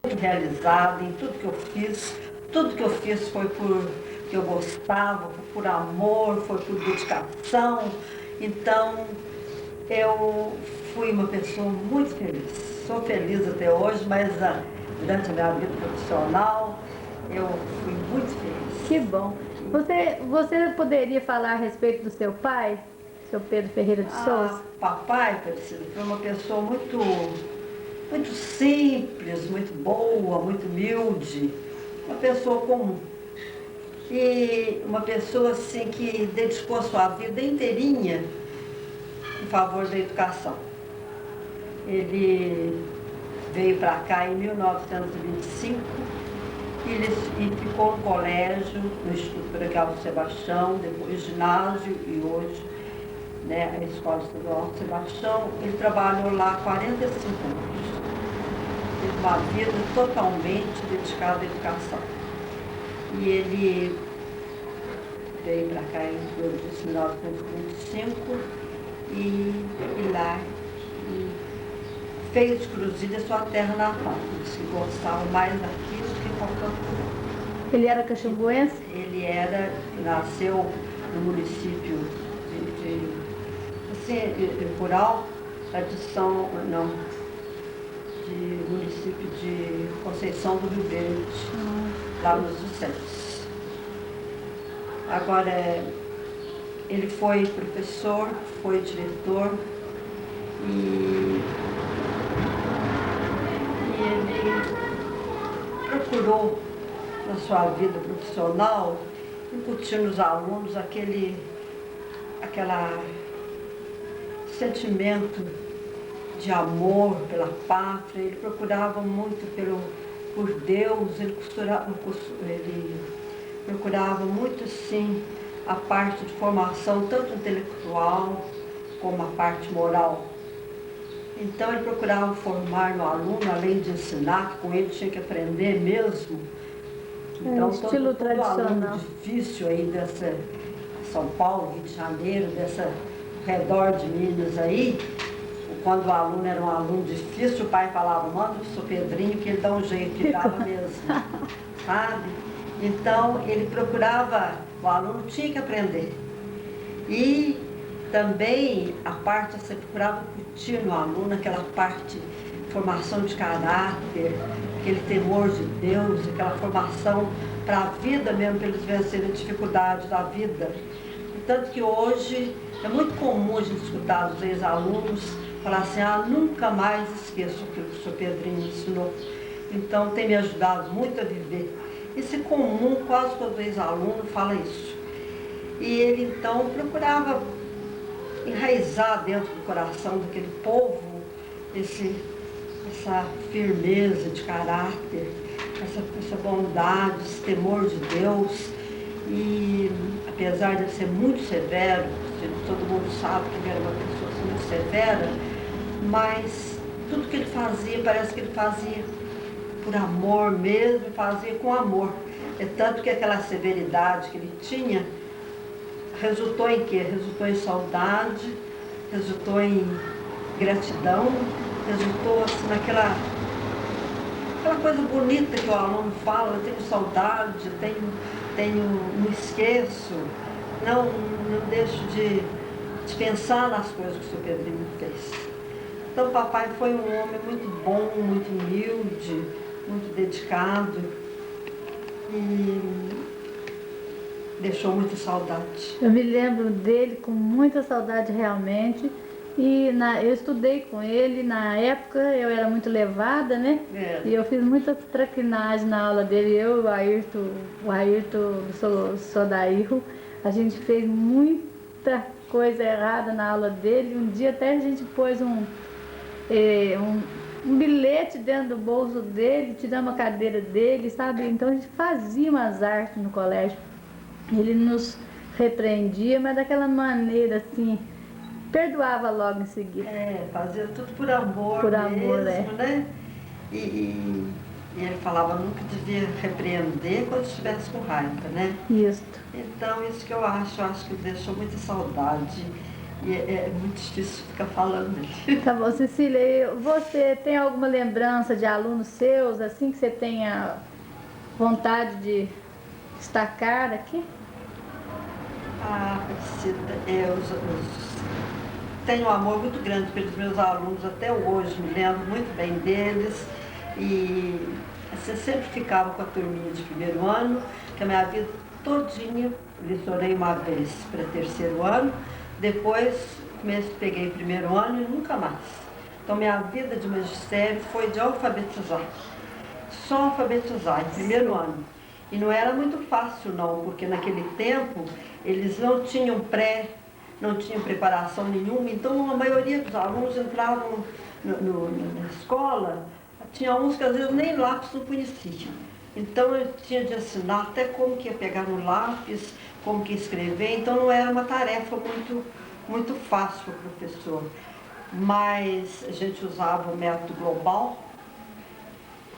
muito realizada em tudo que eu fiz. Tudo que eu fiz foi porque eu gostava, foi por amor, foi por dedicação. Então, eu fui uma pessoa muito feliz. Sou feliz até hoje, mas durante a minha vida profissional, eu fui muito feliz. Que bom. Você poderia falar a respeito do seu pai, seu Pedro Ferreira de Souza? Papai, Priscila, foi uma pessoa muito simples, muito boa, muito humilde, uma pessoa comum. E uma pessoa assim que dedicou a sua vida inteirinha em favor da educação. Ele veio para cá em 1925 e ficou no colégio, no Instituto Pedagogal Sebastião, depois ginásio e hoje, né, a Escola Estadual Sebastião. Ele trabalhou lá 45 anos. Teve uma vida totalmente dedicada à educação. E ele veio para cá em 1925 e lá fez Cruzilha sua terra natal. Disse que gostava mais daqui do que qualquer outro lugar. Ele era caxambuense? Ele nasceu no município rural, de município de Conceição do Rio Verde, lá nos Vicentes. Agora, ele foi professor, foi diretor e ele procurou, na sua vida profissional, incutir nos alunos aquele sentimento de amor pela pátria. Ele procurava muito por Deus, ele procurava muito, sim, a parte de formação, tanto intelectual como a parte moral. Então, ele procurava formar no aluno, além de ensinar, que com ele tinha que aprender mesmo. Então, estilo tradicional. Aluno difícil aí dessa São Paulo, Rio de Janeiro, dessa redor de Minas aí, quando o aluno era um aluno difícil, o pai falava, manda o seu Pedrinho que ele dá um jeito, ele dava mesmo, sabe? Então, ele procurava, o aluno tinha que aprender. E também a parte, você procurava incutir no aluno aquela parte de formação de caráter, aquele temor de Deus, aquela formação para a vida mesmo, para eles vencerem a dificuldade da vida. Tanto que hoje é muito comum a gente escutar os ex-alunos falar assim, nunca mais esqueço o que o Sr. Pedrinho ensinou. Então, tem me ajudado muito a viver. Isso é comum, quase todo ex-aluno fala isso. E ele, então, procurava enraizar dentro do coração daquele povo essa firmeza de caráter, essa bondade, esse temor de Deus. E, apesar de ser muito severo, todo mundo sabe que ele era uma pessoa muito severa, mas tudo que ele fazia, parece que ele fazia por amor mesmo, fazia com amor. É tanto que aquela severidade que ele tinha resultou em quê? Resultou em saudade, resultou em gratidão, resultou assim, naquela coisa bonita que o aluno fala, eu tenho saudade, não esqueço, não deixo de pensar nas coisas que o Sr. Pedrinho fez. Então, o papai foi um homem muito bom, muito humilde, muito dedicado e deixou muita saudade. Eu me lembro dele com muita saudade realmente. E eu estudei com ele, na época eu era muito levada, né? E eu fiz muita traquinagem na aula dele, eu e o Ayrton Sodairro, a gente fez muita coisa errada na aula dele. Um dia até a gente pôs um bilhete dentro do bolso dele, tiramos a cadeira dele, sabe? Então a gente fazia umas artes no colégio. Ele nos repreendia, mas daquela maneira assim, perdoava logo em seguida. Fazia tudo por amor mesmo, né? E ele falava nunca devia repreender quando estivesse com raiva, né? Isso. Então, isso que eu acho que deixou muita saudade. E é muito difícil ficar falando dele. Tá bom, Cecília, e você tem alguma lembrança de alunos seus, assim, que você tenha vontade de destacar aqui? Ah, Priscila, tenho um amor muito grande pelos meus alunos até hoje, me lembro muito bem deles. E assim, sempre ficava com a turminha de primeiro ano, que a minha vida todinha, lecionei uma vez para terceiro ano, depois peguei primeiro ano e nunca mais. Então minha vida de magistério foi de alfabetizar, só alfabetizar em primeiro ano. E não era muito fácil não, porque naquele tempo eles não tinham não tinham preparação nenhuma, então a maioria dos alunos entravam na escola, tinha uns que às vezes nem lápis não conheciam. Então eu tinha de ensinar até como que ia pegar no lápis, como que ia escrever, então não era uma tarefa muito fácil para o professor. Mas a gente usava o método global,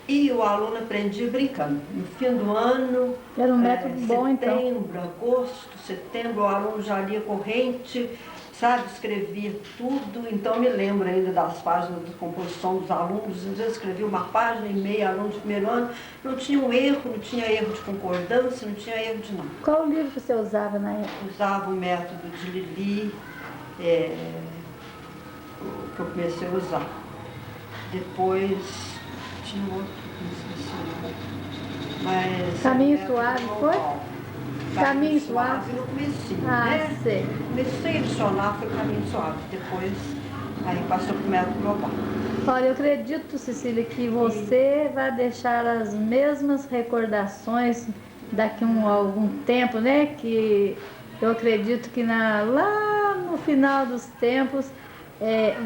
e o aluno aprendia brincando. No fim do ano, Era um método bom, então. setembro, agosto, setembro, o aluno já lia corrente, sabe, escrevia tudo. Então me lembro ainda das páginas de composição dos alunos. Às vezes escrevia uma página e meia, aluno de primeiro ano, não tinha um erro, não tinha erro de concordância, não tinha erro de nada. Qual livro que você usava na época? Usava o método de Lili, que eu comecei a usar. Depois tinha outro, não esqueci o nome. Mas Caminho é, Suave, foi? Caminho Suave no comecinho, Ah, né? sei. Comecei a lecionar, foi Caminho Suave. Depois, aí passou para o método global. Olha, eu acredito, Cecília, que você vai deixar as mesmas recordações daqui a algum tempo, né? Que eu acredito que lá no final dos tempos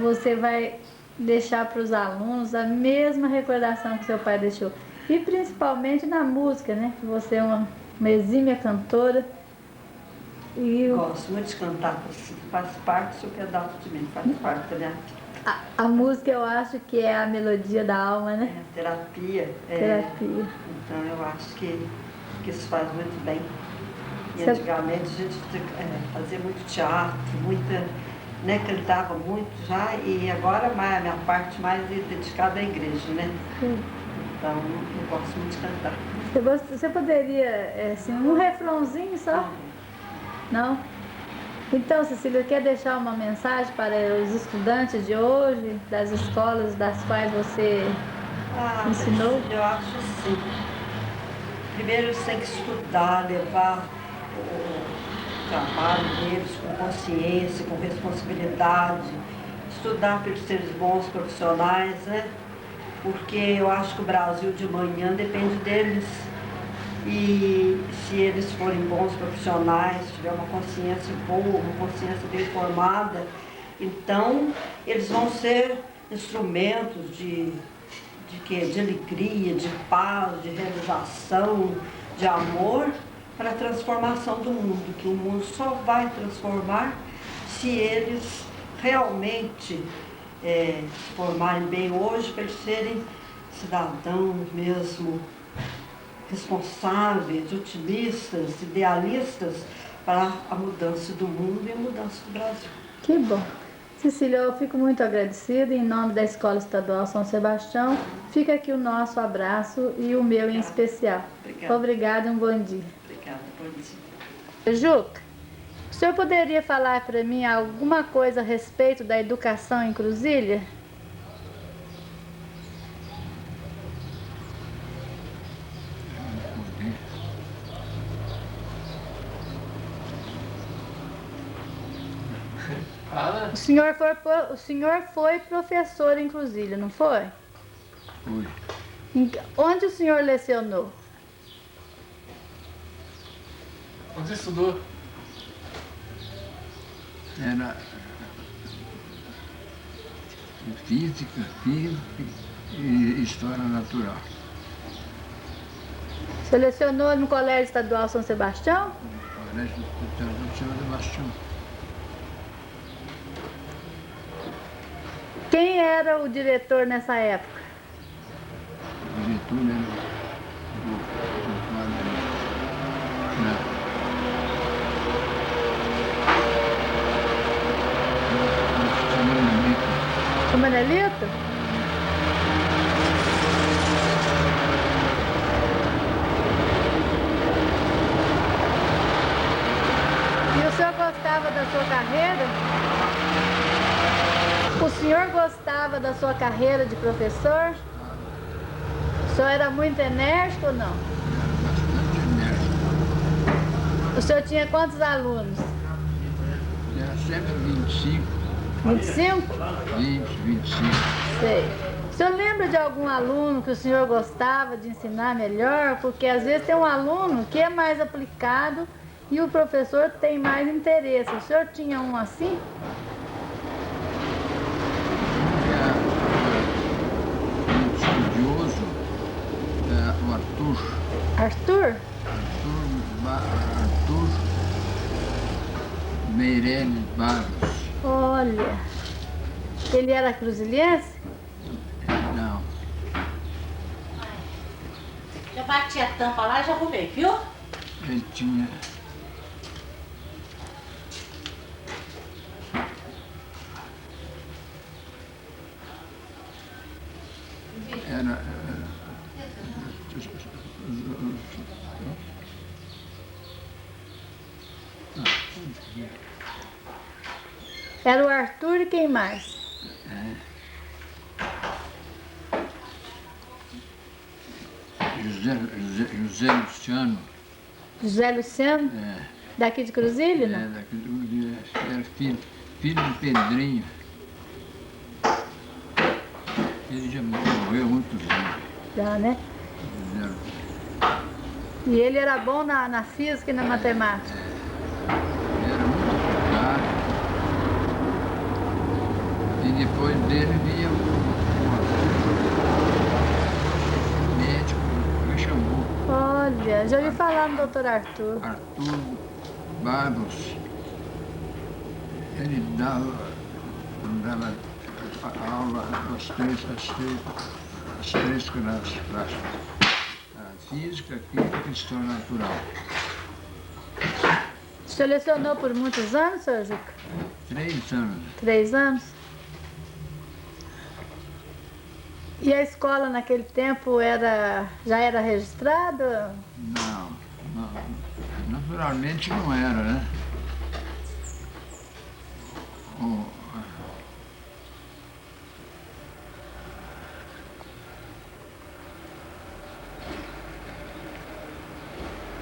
você vai deixar para os alunos a mesma recordação que seu pai deixou. E principalmente na música, né? Que você é uma exímia cantora. E Gosto muito de cantar, faz parte do seu pedaço de mim, faz parte da minha vida. a música eu acho que é a melodia da alma, né? É, terapia. Terapia. Então eu acho que isso faz muito bem. E Você- antigamente a gente fazia muito teatro, né, cantava muito já, e agora a minha parte mais é dedicada à igreja, né? Sim. Então eu gosto muito de cantar. Você poderia, assim, um refrãozinho só? Não? Então, Cecília, quer deixar uma mensagem para os estudantes de hoje, das escolas das quais você ensinou? Eu acho assim. Primeiro eles têm que estudar, levar o trabalho deles com consciência, com responsabilidade, estudar para eles serem bons profissionais, né? Porque eu acho que o Brasil de amanhã depende deles. E se eles forem bons profissionais, tiver uma consciência boa, uma consciência bem formada, então eles vão ser instrumentos de quê? De alegria, de paz, de realização, de amor para a transformação do mundo, que o mundo só vai transformar se eles realmente se formarem bem hoje, para eles serem cidadãos mesmo, responsáveis, otimistas, idealistas para a mudança do mundo e a mudança do Brasil. Que bom. Cecília, eu fico muito agradecida em nome da Escola Estadual São Sebastião. Fica aqui o nosso abraço e o meu em especial. Obrigada. Obrigada e um bom dia. Obrigada, bom dia. Juca, o senhor poderia falar para mim alguma coisa a respeito da educação em Cruzília? O senhor foi professor em Cruzília, não foi? Fui. Onde o senhor lecionou? Onde você estudou? Era física, química e história natural. Você lecionou no Colégio Estadual São Sebastião? Colégio do São Sebastião. Quem era o diretor nessa época? O diretor era o padre. carreira? O senhor gostava da sua carreira de professor? O senhor era muito enérgico ou não? Era bastante enérgico. O senhor tinha quantos alunos? Era sempre 25, 25? 20, 25. Sei. O senhor lembra de algum aluno que o senhor gostava de ensinar melhor? Porque às vezes tem um aluno que é mais aplicado e o professor tem mais interesse. O senhor tinha um assim? Muito estudioso, o Arthur. Arthur? Arthur Meirelles Barros. Olha, ele era cruziliense? Não, Já bati a tampa lá e já arrumei, viu? ele tinha. Era. Era o Arthur e quem mais? José Luciano, José Luciano? Daqui de Cruzília, não? era filho do Pedrinho. Ele já morreu muito velho. Já, né? E ele era bom na física e na matemática. Era muito aplicado. E depois dele vinha o médico que me chamou, Olha, já ouvi falar no doutor Arthur. Arthur Barros. Ele dava aula às três classes. A física, química e história natural. O senhor lecionou por muitos anos, senhor Juca? 3 anos. 3 anos? E a escola naquele tempo já era registrada? Não, naturalmente não era, né?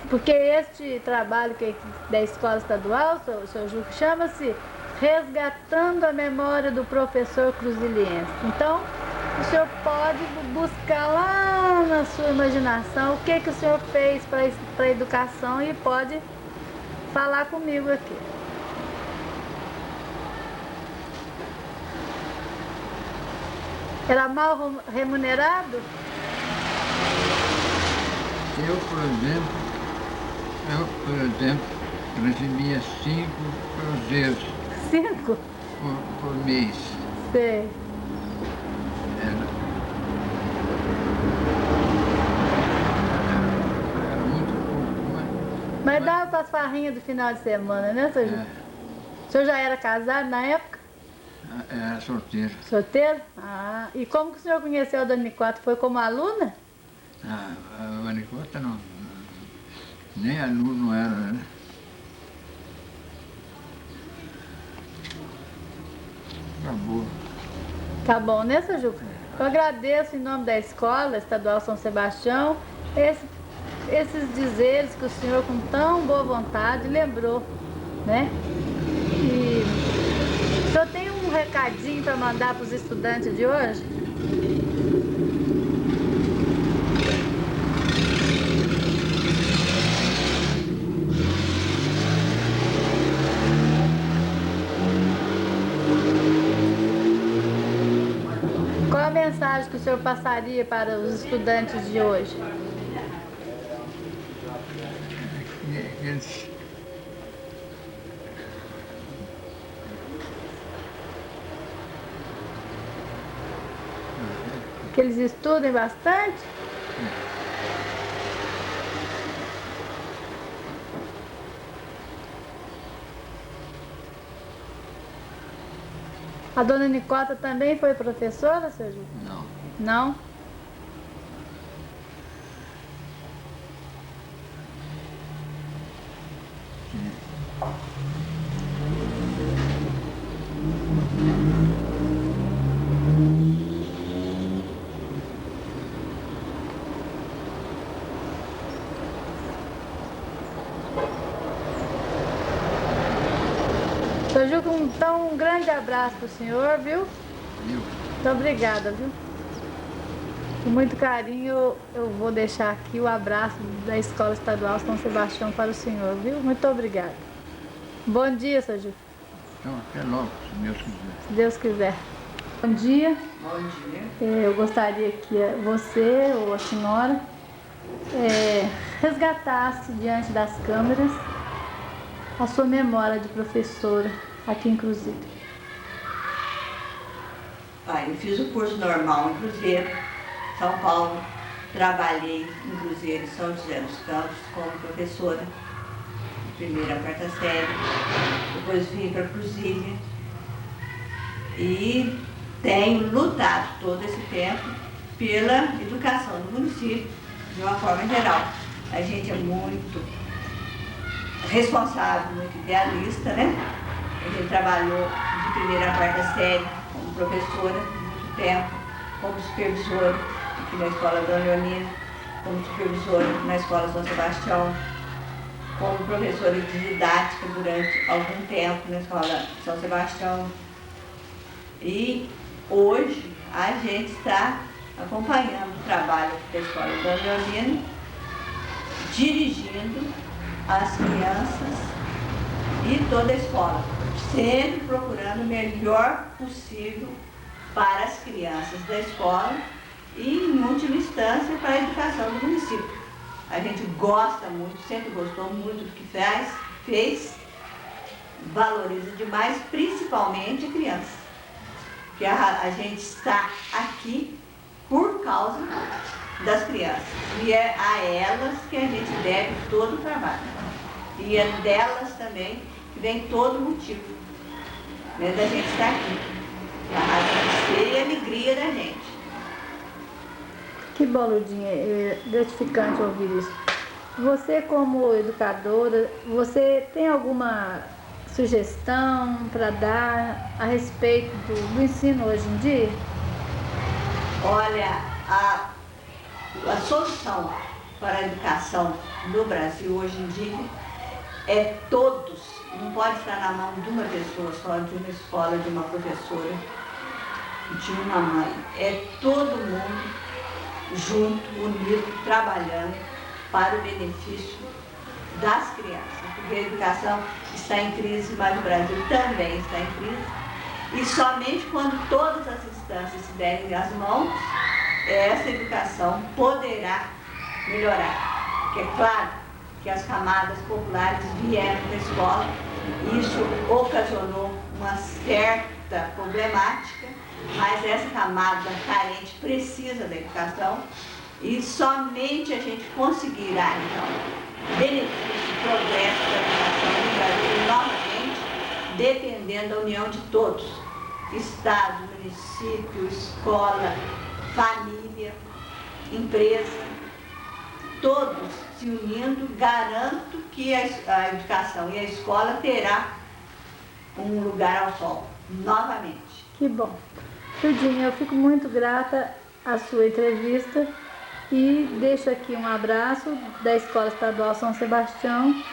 Porque este trabalho da escola estadual, senhor Juca, chama-se Resgatando a Memória do Professor Cruziliense. Então, o senhor pode buscar lá na sua imaginação o que o senhor fez para a educação e pode falar comigo aqui. Era mal remunerado? Eu, por exemplo, recebia 5 cruzeiros 5? por mês. Sei. Era muito pouco, Mas dava para as farrinhas do final de semana, né, senhor Juca? O senhor já era casado na época? era solteiro. Solteiro? Ah, e como que o senhor conheceu a Dona Nicota? Foi como aluna? A Manicota não, nem aluno era, né? Acabou. Tá bom, né, seu Juca? Eu agradeço em nome da Escola Estadual São Sebastião esses dizeres que o senhor com tão boa vontade lembrou, né? E o senhor tem um recadinho para mandar para os estudantes de hoje? Qual a mensagem que o senhor passaria para os estudantes de hoje? Eles Que eles estudem bastante? A dona Nicota também foi professora, seu Juca? não. Não? Seu Juca, então um grande abraço pro senhor, viu? Viu? Muito obrigada, viu? Com muito carinho eu vou deixar aqui o abraço da Escola Estadual São Sebastião para o senhor, viu? Muito obrigada. Bom dia, seu Juca. Então, até logo, se Deus quiser. Se Deus quiser. Bom dia. Bom dia. Eu gostaria que você ou a senhora resgatasse diante das câmeras a sua memória de professora aqui em Cruzeiro. Eu fiz o curso normal em Cruzeiro, São Paulo. Trabalhei em Cruzeiro, São José dos Campos, como professora, de primeira a quarta série. Depois vim para Cruzília e tenho lutado todo esse tempo pela educação do município, de uma forma geral. A gente é muito responsável, muito idealista, né? A gente trabalhou de primeira a quarta série como professora, muito tempo, como supervisora aqui na Escola Dona Leonina, como supervisora na Escola São Sebastião, como professora de didática durante algum tempo na Escola São Sebastião. E hoje a gente está acompanhando o trabalho da Escola Dona Leonina, dirigindo as crianças e toda a escola, sempre procurando o melhor possível para as crianças da escola e, em última instância, para a educação do município. A gente gosta muito, sempre gostou muito do que fez, valoriza demais, principalmente a criança. Porque a gente está aqui por causa das crianças. E é a elas que a gente deve todo o trabalho. E é delas também que vem todo o motivo, né, da gente estar aqui. A razão de ser e a alegria da gente. Que bom, Ludinha, é gratificante ouvir isso. Você, como educadora, você tem alguma sugestão para dar a respeito do ensino hoje em dia? Olha, a solução para a educação no Brasil hoje em dia é todos, não pode estar na mão de uma pessoa só, de uma escola, de uma professora, de uma mãe. É todo mundo junto, unido, trabalhando para o benefício das crianças. Porque a educação está em crise, mas o Brasil também está em crise. E somente quando todas as instâncias se derem as mãos, essa educação poderá melhorar. Porque é claro que as camadas populares vieram da escola, isso ocasionou uma certa problemática, mas essa camada carente precisa da educação e somente a gente conseguirá, então, benefício e progresso da educação no Brasil novamente, dependendo da união de todos, Estado, município, escola, família, empresa, todos se unindo, garanto que a educação e a escola terá um lugar ao sol, novamente. Que bom. Ludinha, eu fico muito grata à sua entrevista e deixo aqui um abraço da Escola Estadual São Sebastião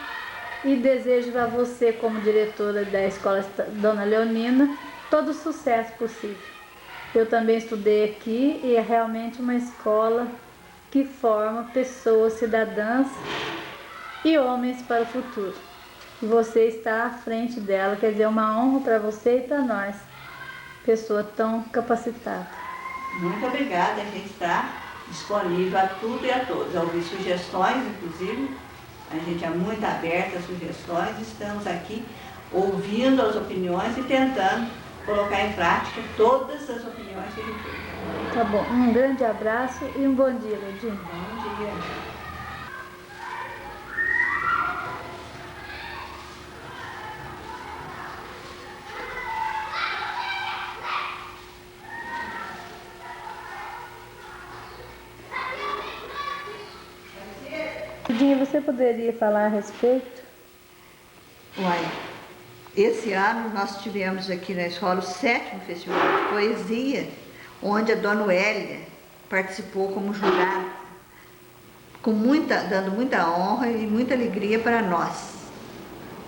e desejo a você, como diretora da Escola Dona Leonina, todo o sucesso possível. Eu também estudei aqui e é realmente uma escola que forma pessoas cidadãs e homens para o futuro. E você está à frente dela, quer dizer, é uma honra para você e para nós, pessoa tão capacitada. Muito obrigada, a gente está disponível a tudo e a todos, a ouvir sugestões, inclusive, a gente é muito aberta a sugestões, estamos aqui ouvindo as opiniões e tentando colocar em prática todas as opiniões que a gente tem. Tá bom, um grande abraço e um bom dia, Ludinha. Bom dia. Ludinha, você poderia falar a respeito? Uai, esse ano nós tivemos aqui na escola o 7º Festival de Poesia, onde a Dona Wélia participou como jurada, dando muita honra e muita alegria para nós.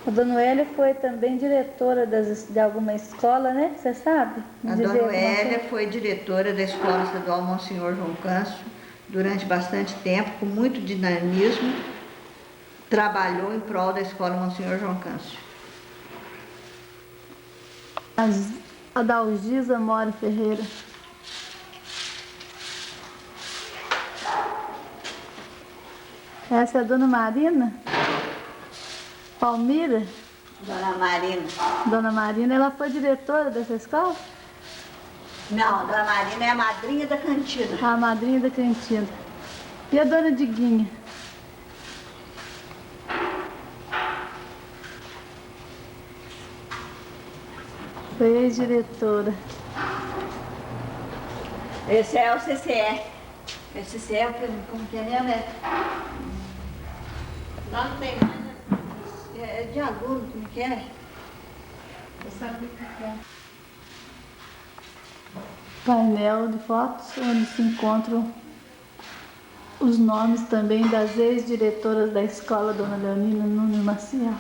A Dona Noélia foi também diretora de alguma escola, né? Você sabe? A Dona Noélia foi diretora da Escola Estadual Monsenhor João Câncio durante bastante tempo, com muito dinamismo, trabalhou em prol da Escola Monsenhor João Câncio. A Dalgisa Mora Ferreira. Essa é a Dona Marina? Palmira? Dona Marina. Dona Marina, ela foi diretora dessa escola? Não, a Dona Marina é a madrinha da cantina. A madrinha da cantina. E a Dona Diguinha? Foi ex-diretora. Esse é o CCE. Esse CCE é o que, como que é mesmo? Lá não tem mais, né? É de aluno, como que é? Eu sabia o que é. Painel de fotos onde se encontram os nomes também das ex-diretoras da escola, Dona Leonina Nunes Maciel.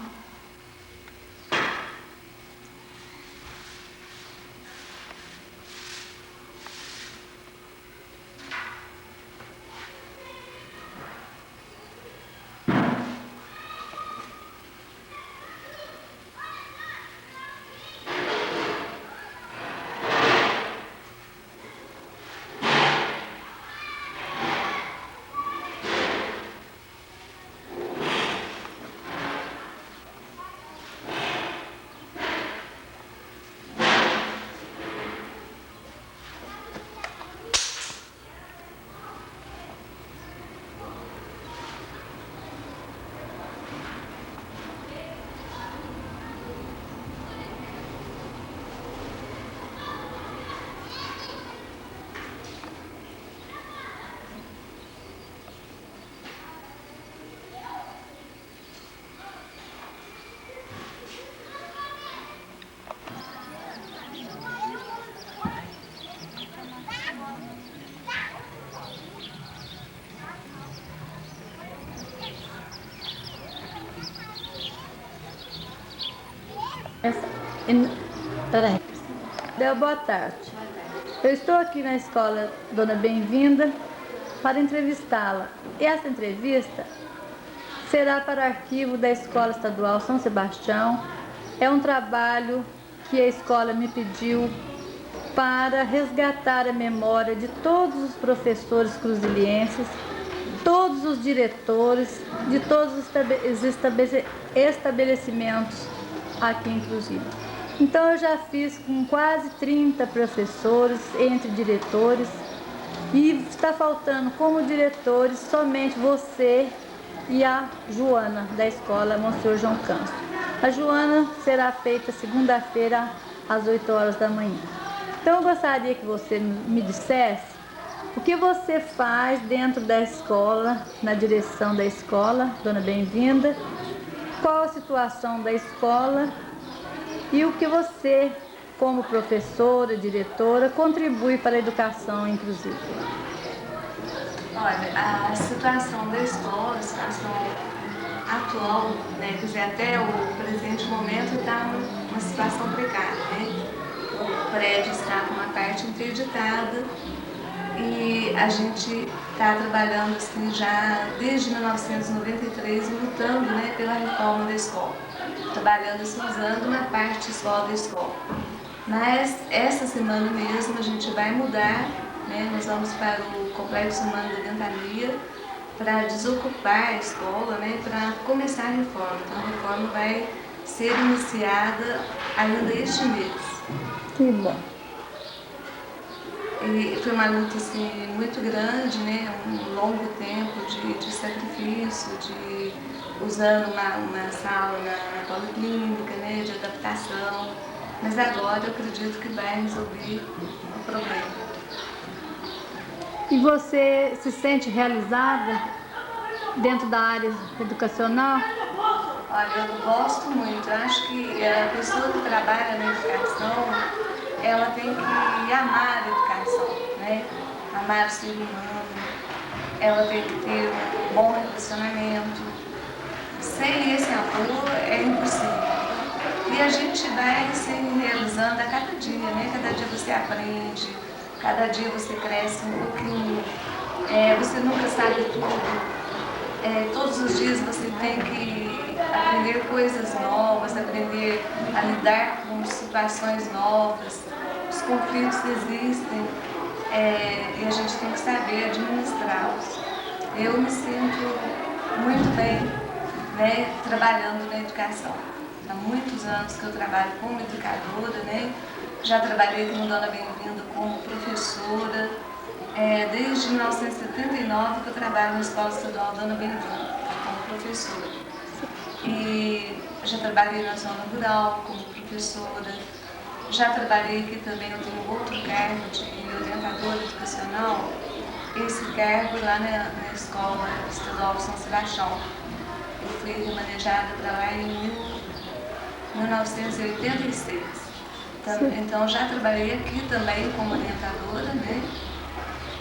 Peraí. Boa tarde. Eu estou aqui na escola Dona Bem-vinda para entrevistá-la. E essa entrevista será para o arquivo da Escola Estadual São Sebastião. É um trabalho que a escola me pediu para resgatar a memória de todos os professores cruzilienses, todos os diretores, de todos os estabelecimentos aqui em Cruzília. Então eu já fiz com quase 30 professores, entre diretores, e está faltando como diretores somente você e a Joana, da escola Monsenhor João Câncio. A Joana será feita segunda-feira às 8 horas da manhã. Então eu gostaria que você me dissesse o que você faz dentro da escola, na direção da escola, Dona Bem-vinda, qual a situação da escola e o que você, como professora, diretora, contribui para a educação inclusiva. Olha, a situação da escola, a situação atual, né, quer dizer, até o presente momento está uma situação precária, né? O prédio está com uma parte interditada e a gente está trabalhando assim já desde 1993 lutando, né, pela reforma da escola, trabalhando assim, usando uma parte só da escola. Mas essa semana mesmo a gente vai mudar, né, nós vamos para o Complexo Humano da Ventania para desocupar a escola, né, para começar a reforma. Então a reforma vai ser iniciada ainda este mês. Que bom. E foi uma luta assim, muito grande, né? Um longo tempo de sacrifício, usando uma sala na policlínica, né? De adaptação. Mas agora eu acredito que vai resolver o problema. E você se sente realizada dentro da área educacional? Olha, eu gosto muito. Eu acho que a pessoa que trabalha na educação, ela tem que amar a educação, né? Amar o ser humano, ela tem que ter um bom relacionamento, sem esse amor é impossível. E a gente vai se realizando a cada dia, né? Cada dia você aprende, cada dia você cresce um pouquinho. Você nunca sabe tudo. Todos os dias você tem que aprender coisas novas, aprender a lidar com situações novas. Os conflitos existem e a gente tem que saber administrá-los. Eu me sinto muito bem, né, trabalhando na educação. Há muitos anos que eu trabalho como educadora, né? Já trabalhei aqui no Dona Bem-vinda como professora. Desde 1979 que eu trabalho na Escola Estadual Dona Bem-vinda como professora. E já trabalhei na zona rural como professora. Já trabalhei aqui também, eu tenho outro cargo de orientadora educacional. Esse cargo lá na Escola Estadual São Sebastião. Eu fui remanejada para lá em 1986. Então já trabalhei aqui também como orientadora, né?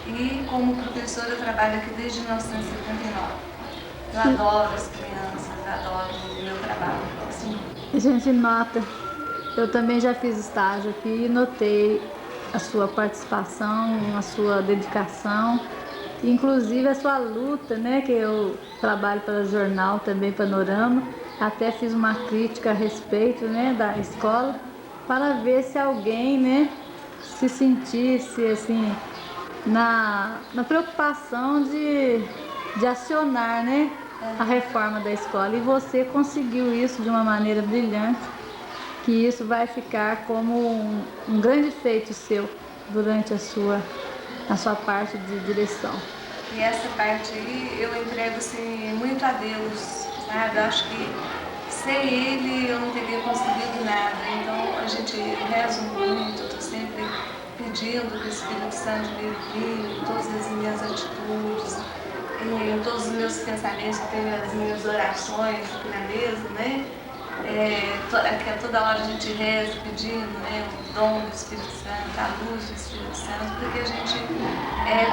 E como professora eu trabalho aqui desde 1979. Eu adoro as crianças, adoro o meu trabalho. Assim. A gente nota, eu também já fiz estágio aqui e notei a sua participação, a sua dedicação, inclusive a sua luta, né? Que eu trabalho para o jornal também, Panorama, até fiz uma crítica a respeito, né, da escola, para ver se alguém, né, se sentisse assim, na preocupação de acionar, né, a reforma da escola. E você conseguiu isso de uma maneira brilhante, que isso vai ficar como um grande feito seu durante a sua parte de direção. E essa parte aí eu entrego assim, muito a Deus, sabe? Eu acho que sem Ele eu não teria conseguido nada. Então a gente reza muito, eu estou sempre pedindo que o Espírito Santo me guie em todas as minhas atitudes, em todos os meus pensamentos, tem as minhas orações aqui na mesa, né? Toda hora a gente reza pedindo, né, o dom do Espírito Santo, a luz do Espírito Santo, porque a gente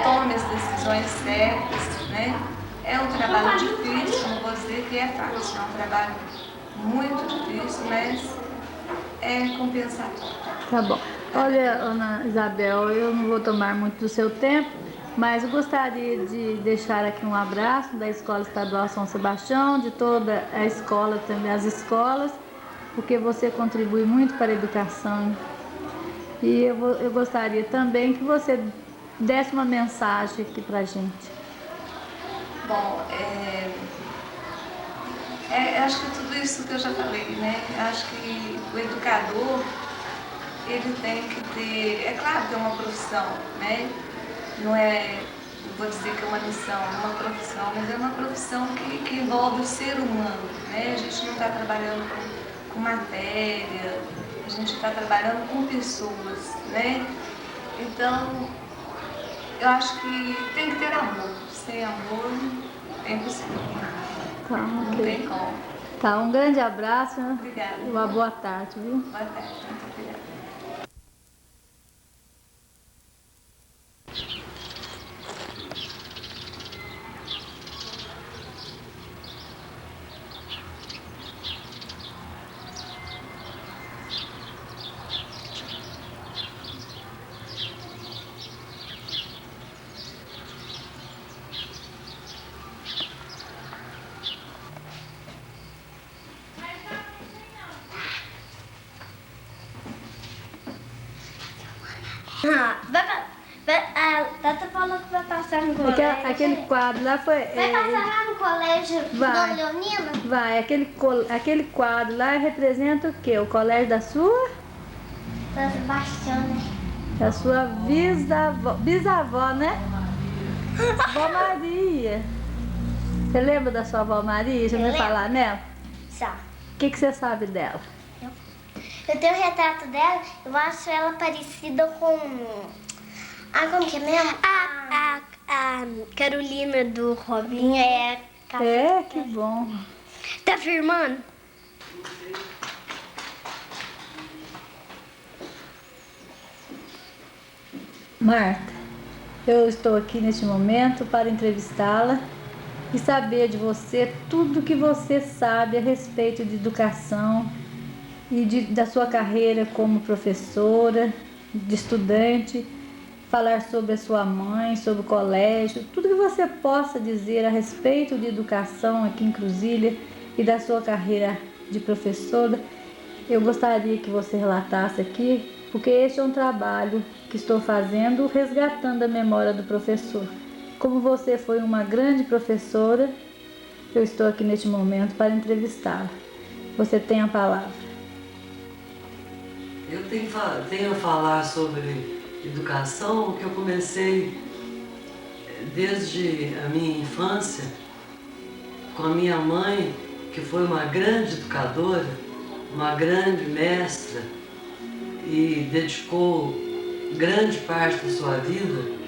tome as decisões certas, né? É um trabalho difícil, não vou dizer que é fácil, é um trabalho muito difícil, mas é compensatório. Tá bom. Olha, Ana Isabel, eu não vou tomar muito do seu tempo, mas eu gostaria de deixar aqui um abraço da Escola Estadual São Sebastião, de toda a escola também, as escolas, porque você contribui muito para a educação. E eu gostaria também que você desse uma mensagem aqui para a gente. Bom, acho que tudo isso que eu já falei, né? Acho que o educador, ele tem que ter, é claro que é uma profissão, né? Não é, vou dizer que é uma missão, é uma profissão, mas é uma profissão que envolve o ser humano, né? A gente não está trabalhando com matéria, a gente está trabalhando com pessoas, né? Então, eu acho que tem que ter amor. Sem amor é impossível. Tá, Não ok. tem como. Tá, um grande abraço. Obrigada. Uma boa tarde, viu? Boa tarde, muito obrigada. A Tata falou que vai passar no Porque colégio. aquele quadro lá foi... Vai passar lá no colégio Vai. Dona Leonina? Vai, aquele quadro lá representa o quê? O colégio da sua? São Sebastião, né? Da sua bisavó, né? Vó Maria. Você lembra da sua avó Maria? Já ouviu lembro. falar nela? Só. O que você sabe dela? Eu tenho um retrato dela, eu acho ela parecida com... como que é mesmo? A Carolina do Robinho é... Que bom. Tá firmando? Marta, eu estou aqui neste momento para entrevistá-la e saber de você tudo que você sabe a respeito de educação e da sua carreira como professora, de estudante, falar sobre a sua mãe, sobre o colégio, tudo que você possa dizer a respeito de educação aqui em Cruzília e da sua carreira de professora. Eu gostaria que você relatasse aqui, porque este é um trabalho que estou fazendo, resgatando a memória do professor. Como você foi uma grande professora, eu estou aqui neste momento para entrevistá-la. Você tem a palavra. Eu tenho a falar sobre educação, que eu comecei desde a minha infância, com a minha mãe, que foi uma grande educadora, uma grande mestra, e dedicou grande parte da sua vida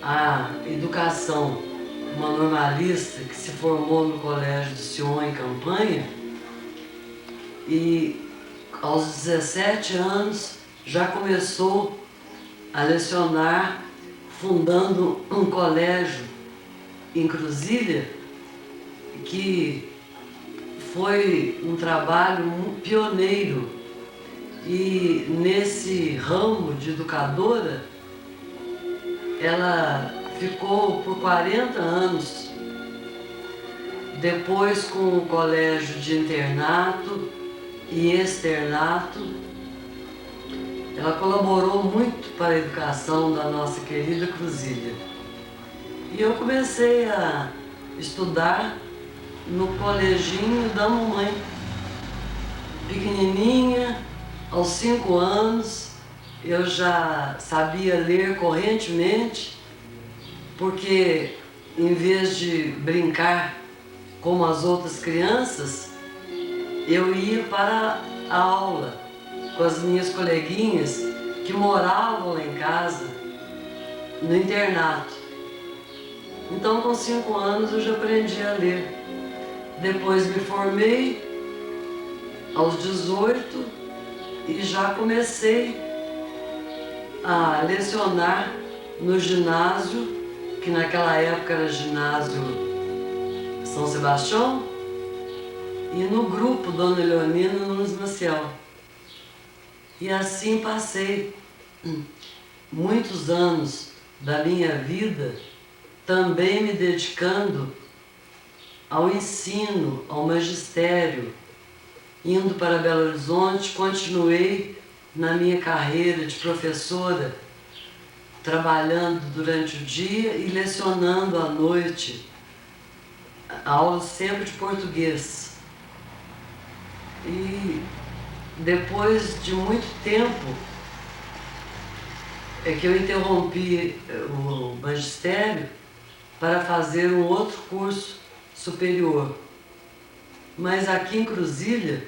à educação. Uma normalista que se formou no Colégio do Sion, em Campanha, e aos 17 anos já começou a lecionar, fundando um colégio em Cruzília, que foi um trabalho pioneiro. E nesse ramo de educadora, ela ficou por 40 anos, depois com o colégio de internato e externato. Ela colaborou muito para a educação da nossa querida Cruzília. E eu comecei a estudar no coleginho da mamãe, pequenininha. Aos 5 anos eu já sabia ler correntemente, porque em vez de brincar como as outras crianças, eu ia para a aula com as minhas coleguinhas que moravam lá em casa, no internato. Então, com 5 anos eu já aprendi a ler. Depois me formei aos 18 e já comecei a lecionar no ginásio, que naquela época era ginásio São Sebastião, e no grupo Dona Leonina Nunes Maciel. E assim passei muitos anos da minha vida também me dedicando ao ensino, ao magistério. Indo para Belo Horizonte, continuei na minha carreira de professora, trabalhando durante o dia e lecionando à noite, aulas sempre de português. E depois de muito tempo é que eu interrompi o magistério para fazer um outro curso superior. Mas aqui em Cruzília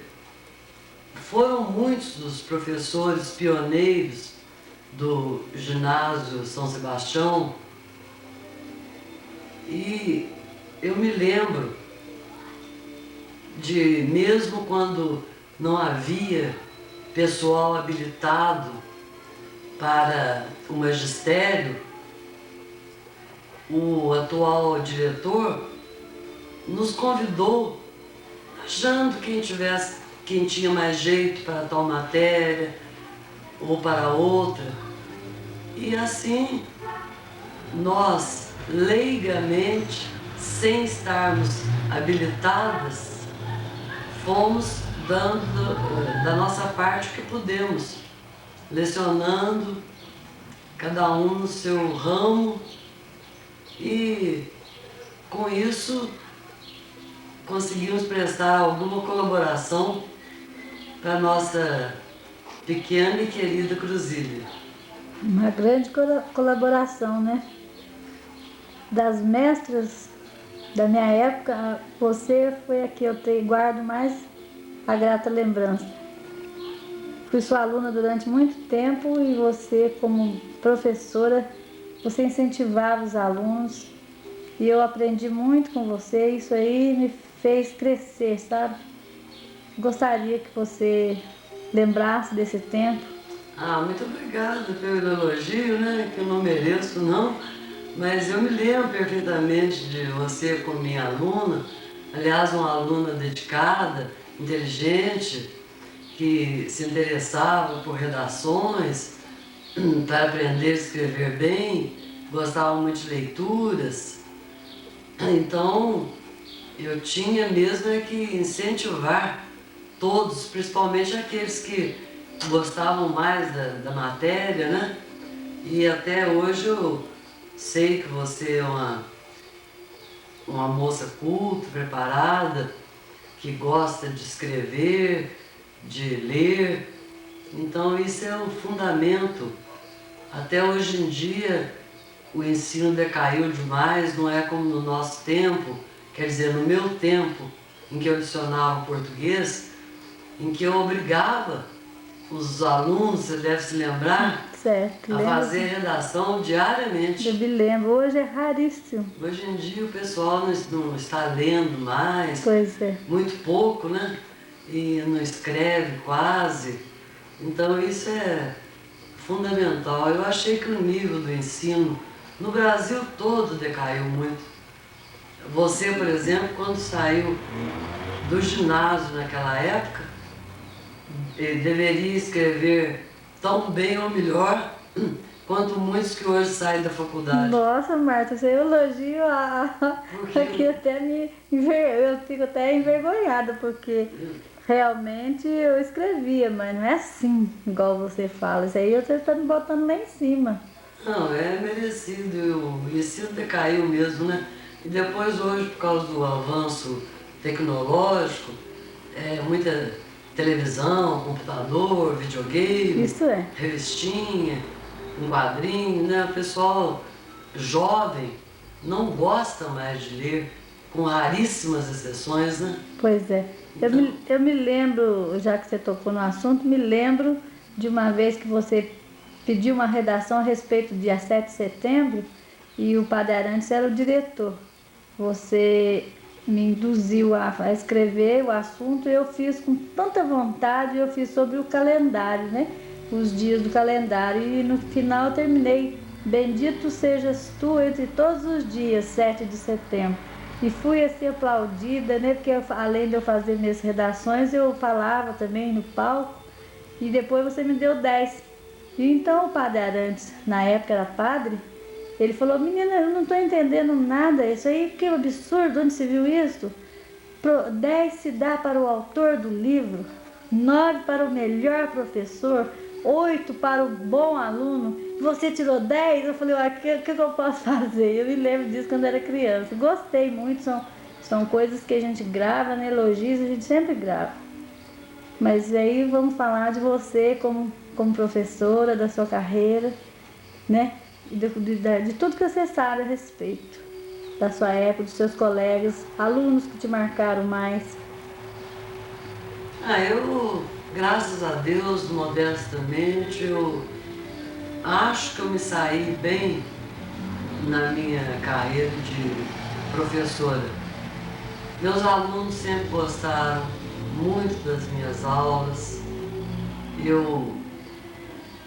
foram muitos dos professores pioneiros do ginásio São Sebastião, e eu me lembro de, mesmo quando não havia pessoal habilitado para o magistério, o atual diretor nos convidou, achando quem tinha mais jeito para tal matéria ou para outra. E assim, nós, leigamente, sem estarmos habilitadas, fomos dando da nossa parte o que pudemos, lecionando, cada um no seu ramo, e com isso conseguimos prestar alguma colaboração para a nossa pequena e querida Cruzília. Uma grande colaboração, né? Das mestras da minha época, você foi a que eu guardo mais a grata lembrança. Fui sua aluna durante muito tempo e você, como professora, você incentivava os alunos e eu aprendi muito com você. Isso aí me fez crescer, sabe? Gostaria que você lembrasse desse tempo. Muito obrigada pelo elogio, né? Que eu não mereço, não. Mas eu me lembro perfeitamente de você como minha aluna, aliás, uma aluna dedicada, inteligente, que se interessava por redações, para aprender a escrever bem, gostava muito de leituras. Então, eu tinha mesmo que incentivar todos, principalmente aqueles que gostavam mais da matéria, né? E até hoje eu sei que você é uma moça culta, preparada, que gosta de escrever, de ler. Então isso é um fundamento. Até hoje em dia o ensino decaiu demais, não é como no nosso tempo, quer dizer, no meu tempo, em que eu lecionava português, em que eu obrigava os alunos, você deve se lembrar, certo, a fazer redação diariamente. Eu me lembro, hoje é raríssimo. Hoje em dia o pessoal não está lendo mais, Pois é. muito pouco, né? E não escreve quase. Então isso é fundamental. Eu achei que o nível do ensino no Brasil todo decaiu muito. Você, por exemplo, quando saiu do ginásio naquela época, deveria escrever tão bem ou melhor quanto muitos que hoje saem da faculdade. Nossa, Marta, você elogio aqui até eu fico até envergonhada, porque realmente eu escrevia, mas não é assim, igual você fala. Isso aí você está me botando lá em cima. Não, é merecido. O ensino decaiu mesmo, né? E depois hoje, por causa do avanço tecnológico, muita televisão, computador, videogame, Isso é. revistinha, um quadrinho, né? O pessoal jovem não gosta mais de ler, com raríssimas exceções, né? Pois é. Então, Eu me lembro, já que você tocou no assunto, me lembro de uma vez que você pediu uma redação a respeito do dia 7 de setembro e o Padre Arantes era o diretor. Você me induziu a escrever o assunto e eu fiz com tanta vontade, eu fiz sobre o calendário, né? Os dias do calendário, e no final eu terminei: bendito sejas tu entre todos os dias, 7 de setembro. E fui assim aplaudida, né? Porque além de eu fazer minhas redações, eu falava também no palco, e depois você me deu 10. E então o Padre Arantes, na época era padre, ele falou: menina, eu não estou entendendo nada, isso aí que absurdo, onde se viu isso? 10 se dá para o autor do livro, 9 para o melhor professor, 8 para o bom aluno, você tirou 10? Eu falei: o que eu posso fazer? Eu me lembro disso quando era criança, gostei muito, são coisas que a gente grava, né? Elogios a gente sempre grava. Mas aí vamos falar de você como professora, da sua carreira, né? De tudo que você sabe a respeito da sua época, dos seus colegas, alunos que te marcaram mais. eu, graças a Deus, modestamente, eu acho que eu me saí bem na minha carreira de professora. Meus alunos sempre gostaram muito das minhas aulas. Eu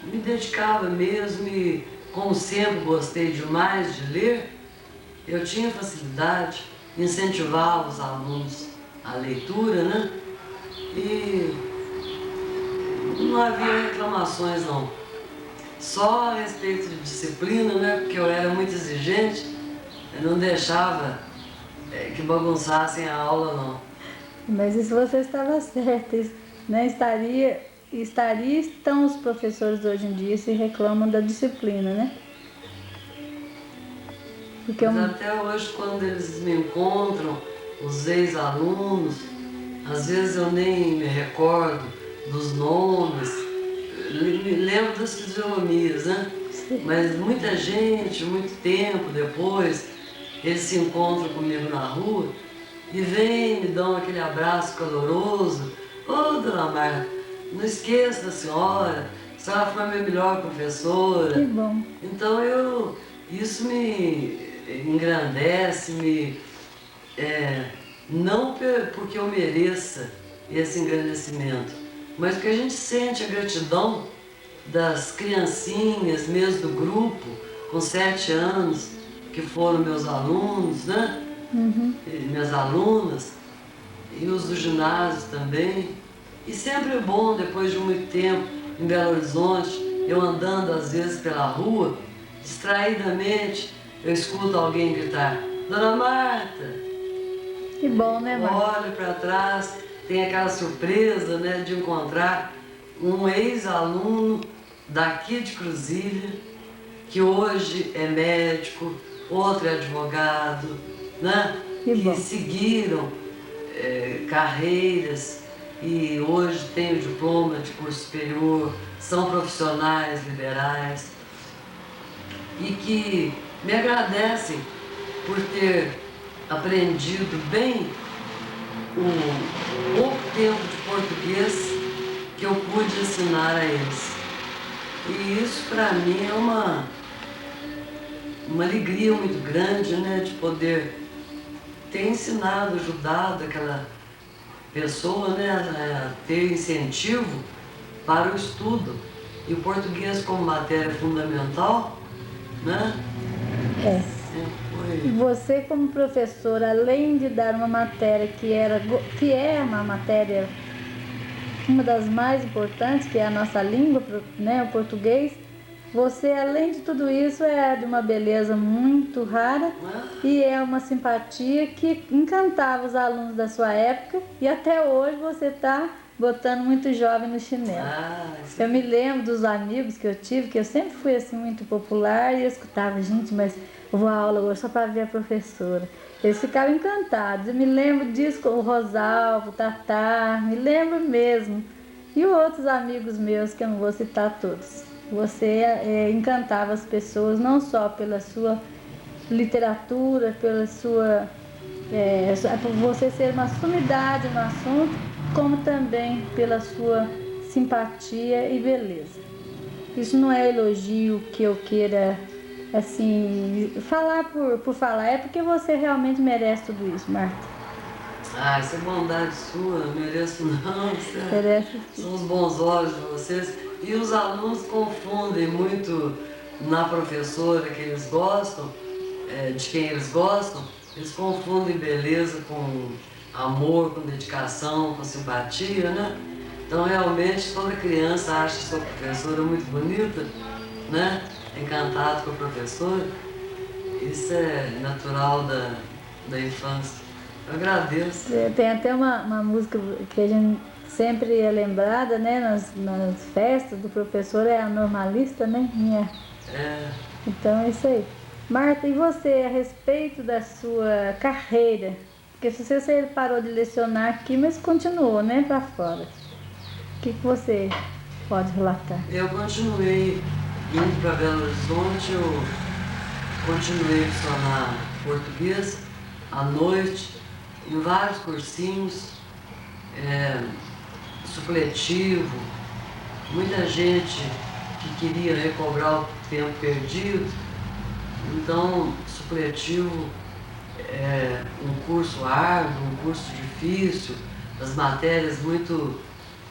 me dedicava mesmo e, como sempre gostei demais de ler, eu tinha facilidade, incentivava os alunos à leitura, né? E não havia reclamações não. Só a respeito de disciplina, né? Porque eu era muito exigente, eu não deixava que bagunçassem a aula não. Mas isso você estava certa, né? Estão os professores hoje em dia se reclamam da disciplina, né? Porque Mas até hoje, quando eles me encontram, os ex-alunos, às vezes eu nem me recordo dos nomes, me lembro das fisionomias, né? Sim. Mas muita gente, muito tempo depois, eles se encontram comigo na rua e vêm, me dão aquele abraço caloroso. Ô, dona Marta, não esqueça da senhora, a senhora foi a minha melhor professora. Que bom. Então isso me engrandece, não porque eu mereça esse engrandecimento, mas porque a gente sente a gratidão das criancinhas, mesmo do grupo, com 7 anos, que foram meus alunos, né? E minhas alunas, e os do ginásio também. E sempre é bom, depois de muito tempo em Belo Horizonte, eu andando às vezes pela rua, distraidamente, eu escuto alguém gritar: Dona Marta! Que bom, né, Marta? Olho para trás, tem aquela surpresa, né, de encontrar um ex-aluno daqui de Cruzília, que hoje é médico, outro é advogado, né? Que seguiram carreiras e hoje têm o diploma de curso superior, são profissionais liberais e que me agradecem por ter aprendido bem o pouco tempo de português que eu pude ensinar a eles. E isso para mim é uma alegria muito grande, né, de poder ter ensinado, ajudado aquela pessoa, né, a ter incentivo para o estudo. E o português como matéria fundamental, né? E você como professora, além de dar uma matéria que é uma matéria, uma das mais importantes, que é a nossa língua, né, o português, você, além de tudo isso, é de uma beleza muito rara e é uma simpatia que encantava os alunos da sua época e até hoje você está botando muito jovem no chinelo. Eu me lembro dos amigos que eu tive, que eu sempre fui assim muito popular e eu escutava: gente, mas eu vou à aula hoje só para ver a professora. Eles ficavam encantados. Eu me lembro disso com o Rosalvo, o Tatá, me lembro mesmo. E outros amigos meus, que eu não vou citar todos. Você encantava as pessoas não só pela sua literatura, pela sua por você ser uma sumidade no assunto, como também pela sua simpatia e beleza. Isso não é elogio que eu queira assim falar por falar, é porque você realmente merece tudo isso, Marta. Isso é bondade sua, não mereço não. Merece. São os bons olhos de vocês. E os alunos confundem muito na professora que eles gostam, de quem eles gostam, eles confundem beleza com amor, com dedicação, com simpatia, né? Então realmente toda criança acha sua professora muito bonita, né? Encantado com a professora. Isso é natural da infância. Eu agradeço. Tem até uma música que a gente sempre é lembrada, né, nas festas do professor, é a Normalista, né? Então é isso aí. Marta, e você, a respeito da sua carreira? Porque você parou de lecionar aqui, mas continuou, né, para fora. O que você pode relatar? Eu continuei indo para Belo Horizonte, eu continuei a lecionar português à noite, em vários cursinhos, supletivo, muita gente que queria recobrar o tempo perdido. Então, supletivo é um curso árduo, um curso difícil, as matérias muito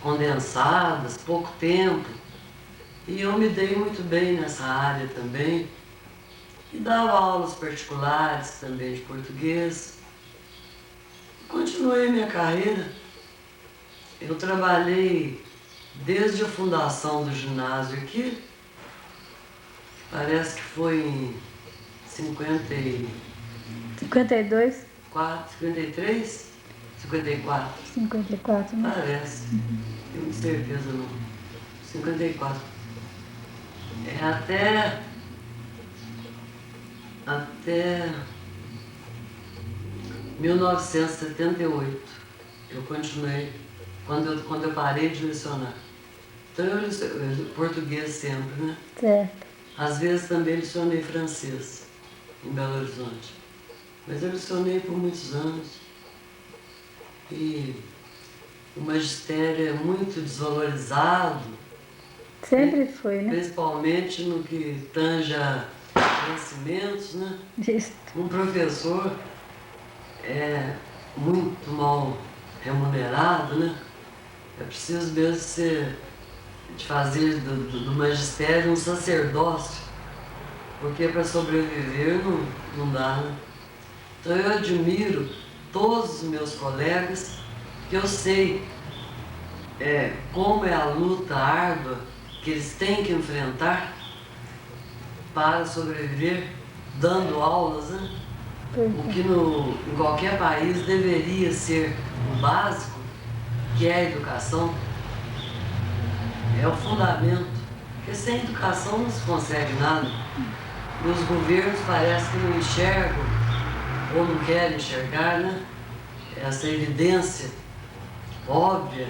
condensadas, pouco tempo. E eu me dei muito bem nessa área também. E dava aulas particulares também de português. Continuei minha carreira. Eu trabalhei desde a fundação do ginásio aqui, parece que foi em 52? 53? 54? 54, né? Parece. Tenho muita certeza não. 54. Até 1978 eu continuei, quando eu parei de lecionar. Então eu português sempre, né? Certo. Às vezes também lecionei francês em Belo Horizonte. Mas eu lecionei por muitos anos. E o magistério é muito desvalorizado. Sempre foi, né? Principalmente no que tange a conhecimentos, né? Isso. Um professor é muito mal remunerado, né? É preciso mesmo de fazer do magistério um sacerdócio, porque para sobreviver não dá, né? Então eu admiro todos os meus colegas, que eu sei como é a luta árdua que eles têm que enfrentar para sobreviver, dando aulas, né? O que em qualquer país deveria ser o básico, que é a educação, é o fundamento. Porque sem educação não se consegue nada. E os governos parece que não enxergam, ou não querem enxergar, né? Essa evidência óbvia,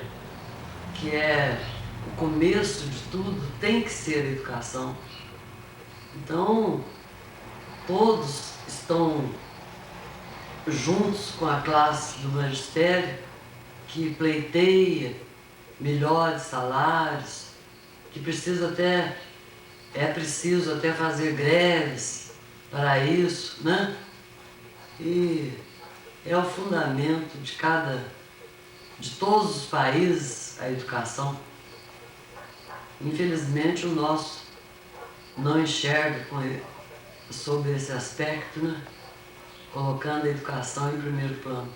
que é o começo de tudo, tem que ser a educação. Então, todos estão juntos com a classe do magistério, que pleiteia melhores salários, que é preciso até fazer greves para isso, né? E é o fundamento de todos os países, a educação. Infelizmente o nosso não enxerga sobre esse aspecto, né? Colocando a educação em primeiro plano.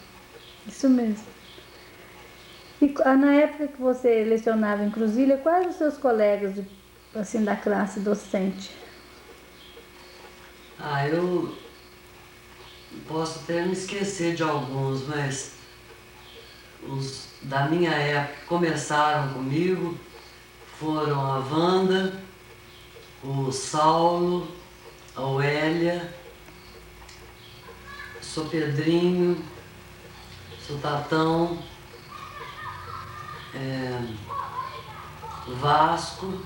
Isso mesmo. E na época que você lecionava em Cruzília, quais os seus colegas assim, da classe docente? Eu posso até me esquecer de alguns, mas os da minha época que começaram comigo foram a Wanda, o Saulo, a Oélia, o Sr. Pedrinho, o Sr. Tatão, o Vasco.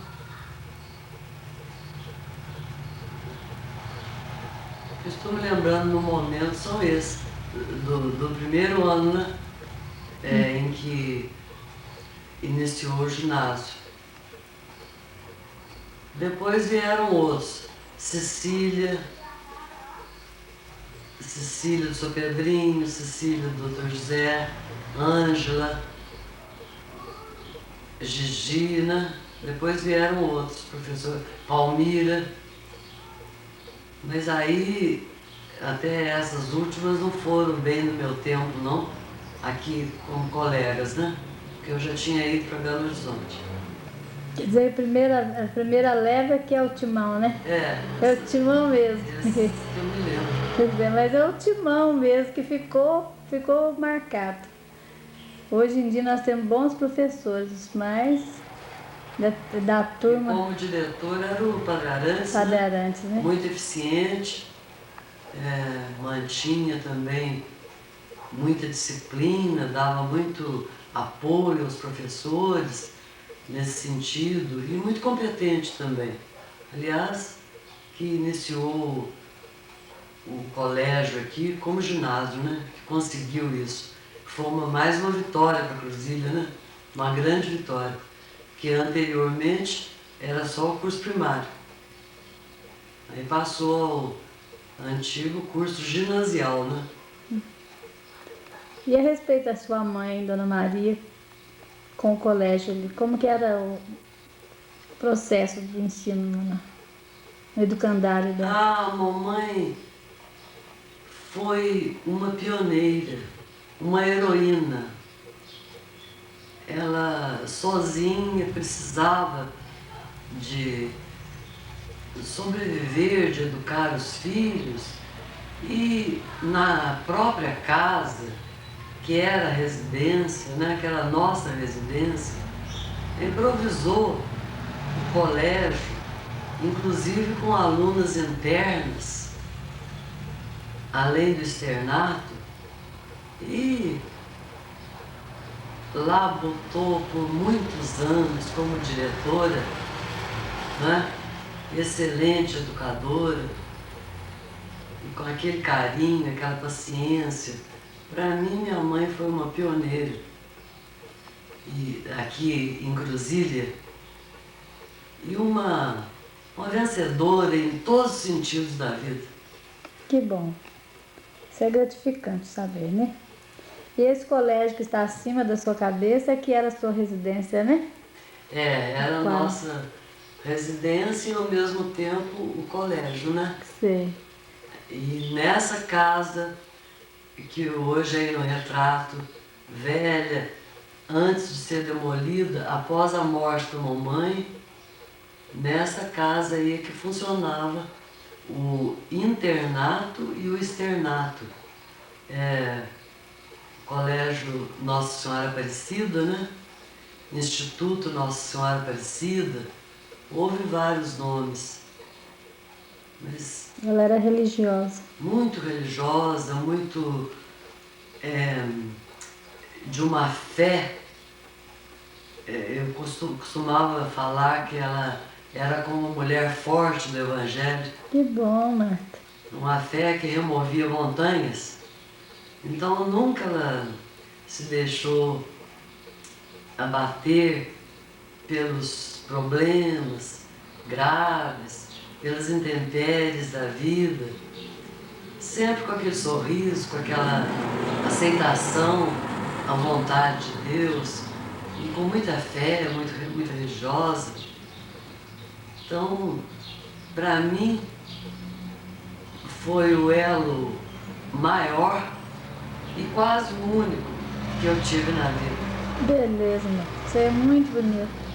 Estou me lembrando no momento, são esses, do primeiro ano, né? Em que iniciou o ginásio. Depois vieram outros, Cecília do Sr. Pedrinho, Cecília do Dr. José, Ângela, Gigina. Depois vieram outros, professor Palmira. Mas aí, até essas últimas não foram bem no meu tempo, não, aqui como colegas, né? Porque eu já tinha ido para Belo Horizonte. Quer dizer, a primeira leva que é o Timão, né? É o Timão mesmo. Esse eu me lembro. Quer dizer, mas é o Timão mesmo que ficou marcado. Hoje em dia nós temos bons professores, mas da turma... E como diretor era o Padre Arantes, né? Muito eficiente, mantinha também muita disciplina, dava muito apoio aos professores nesse sentido, e muito competente também. Aliás, que iniciou o colégio aqui como ginásio, né? Que conseguiu isso. Foi mais uma vitória para a Cruzília, né? Uma grande vitória, que anteriormente era só o curso primário. Aí passou ao antigo curso ginasial, né? E a respeito da sua mãe, Dona Maria, com o colégio ali, como que era o processo de ensino no educandário dela? A mamãe foi uma pioneira, uma heroína. Ela sozinha precisava de sobreviver, de educar os filhos, e na própria casa, que era a residência, né, que era a nossa residência, improvisou o colégio, inclusive com alunas internas, além do externato, e lá botou por muitos anos como diretora, né? Excelente educadora, e com aquele carinho, aquela paciência. Para mim, minha mãe foi uma pioneira. E aqui em Cruzília, e uma vencedora em todos os sentidos da vida. Que bom. Isso é gratificante saber, né? E esse colégio que está acima da sua cabeça é que era a sua residência, né? Era a nossa residência e ao mesmo tempo o colégio, né? Sei. E nessa casa, que hoje é no retrato, velha, antes de ser demolida, após a morte da mamãe, nessa casa aí que funcionava o internato e o externato. Colégio Nossa Senhora Aparecida, né? Instituto Nossa Senhora Aparecida, houve vários nomes. Mas Ela era religiosa. muito religiosa, muito de uma fé. Eu costumava falar que ela era como uma mulher forte do Evangelho. Que bom, Marta. Uma fé que removia montanhas. Então nunca ela se deixou abater pelos problemas graves, pelas intempéries da vida, sempre com aquele sorriso, com aquela aceitação à vontade de Deus, e com muita fé, muito religiosa. Então, para mim, foi o elo maior e quase o único que eu tive na vida. Beleza, Marta. Isso é muito bonito.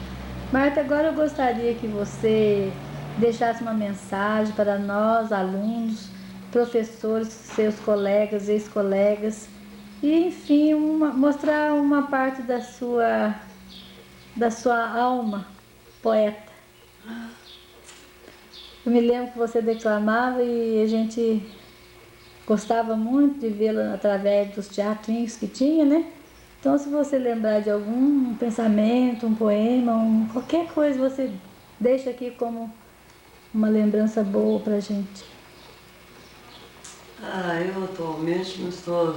Marta, agora eu gostaria que você deixasse uma mensagem para nós, alunos, professores, seus colegas, ex-colegas, e, enfim, mostrar uma parte da sua alma poeta. Eu me lembro que você declamava e a gente gostava muito de vê-la através dos teatrinhos que tinha, né? Então, se você lembrar de algum pensamento, um poema, qualquer coisa, você deixa aqui como uma lembrança boa pra gente. Eu atualmente não estou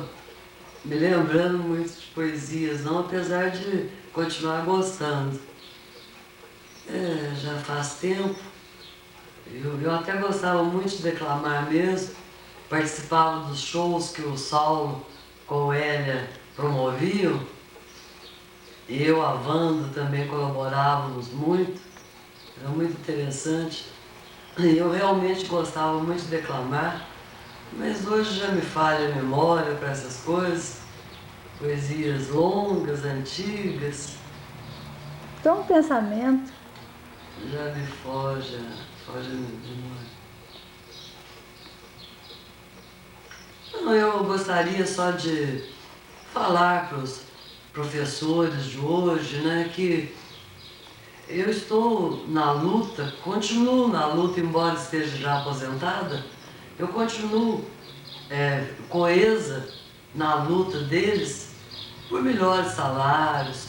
me lembrando muito de poesias, não, apesar de continuar gostando. Já faz tempo. Eu até gostava muito de declamar mesmo, participava dos shows que o Saulo com a Hélia promoviam. Eu, a Wanda, também colaborávamos muito, era muito interessante. Eu realmente gostava muito de declamar, mas hoje já me falha a memória para essas coisas, poesias longas, antigas. Então, um pensamento. Já me foge a memória. Não, eu gostaria só de falar para os professores de hoje, né, que eu estou na luta, continuo na luta, embora esteja já aposentada, eu continuo coesa na luta deles por melhores salários,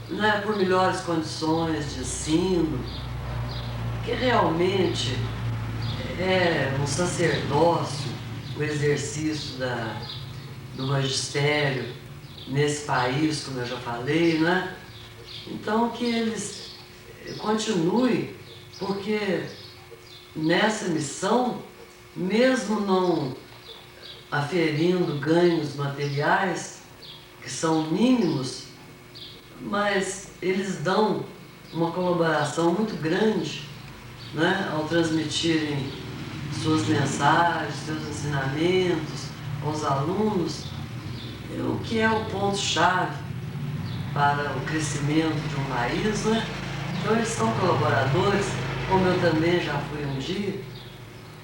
né, por melhores condições de ensino, que realmente é um sacerdócio o exercício do magistério nesse país, como eu já falei, né? Então que eles continuem, porque nessa missão, mesmo não aferindo ganhos materiais, que são mínimos, mas eles dão uma colaboração muito grande, né, ao transmitirem suas mensagens, seus ensinamentos aos alunos, o que é o ponto-chave para o crescimento de um país, né? Então eles são colaboradores, como eu também já fui um dia.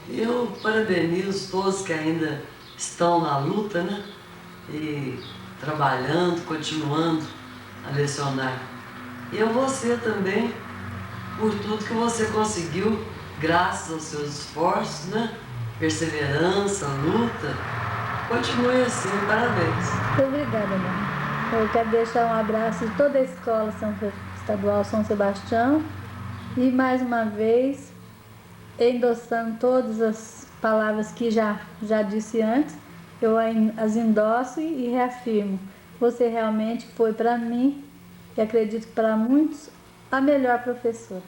Eu parabenizo todos que ainda estão na luta, né? E trabalhando, continuando a lecionar. E a você também, por tudo que você conseguiu, graças aos seus esforços, né? Perseverança, luta. Continue assim, parabéns. Muito obrigada, mãe. Eu quero deixar um abraço de toda a Escola Estadual São Sebastião e, mais uma vez, endossando todas as palavras que já disse antes, eu as endosso e reafirmo. Você realmente foi, para mim, e acredito que para muitos, a melhor professora.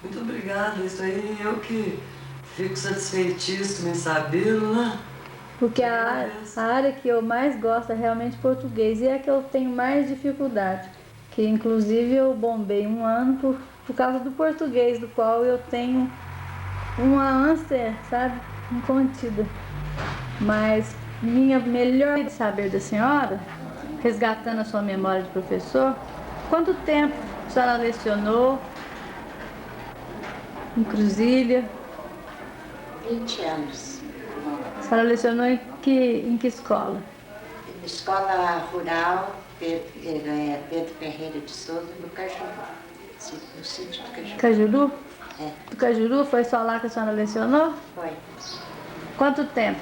Muito obrigada, isso aí eu que fico satisfeitíssimo em sabê-lo, né? Porque a área que eu mais gosto é realmente português e é a que eu tenho mais dificuldade. Que inclusive eu bombei um ano por por causa do português, do qual eu tenho uma ânsia, sabe, incontida. Mas minha melhor saber da senhora, resgatando a sua memória de professor, quanto tempo a senhora lecionou em Cruzília? 20 anos. A senhora lecionou em que escola? Escola Rural Pedro Ferreira de Souza, no Cajuru. No sítio do Cajuru. Cajuru? É. Do Cajuru, foi só lá que a senhora lecionou? Foi. Quanto tempo?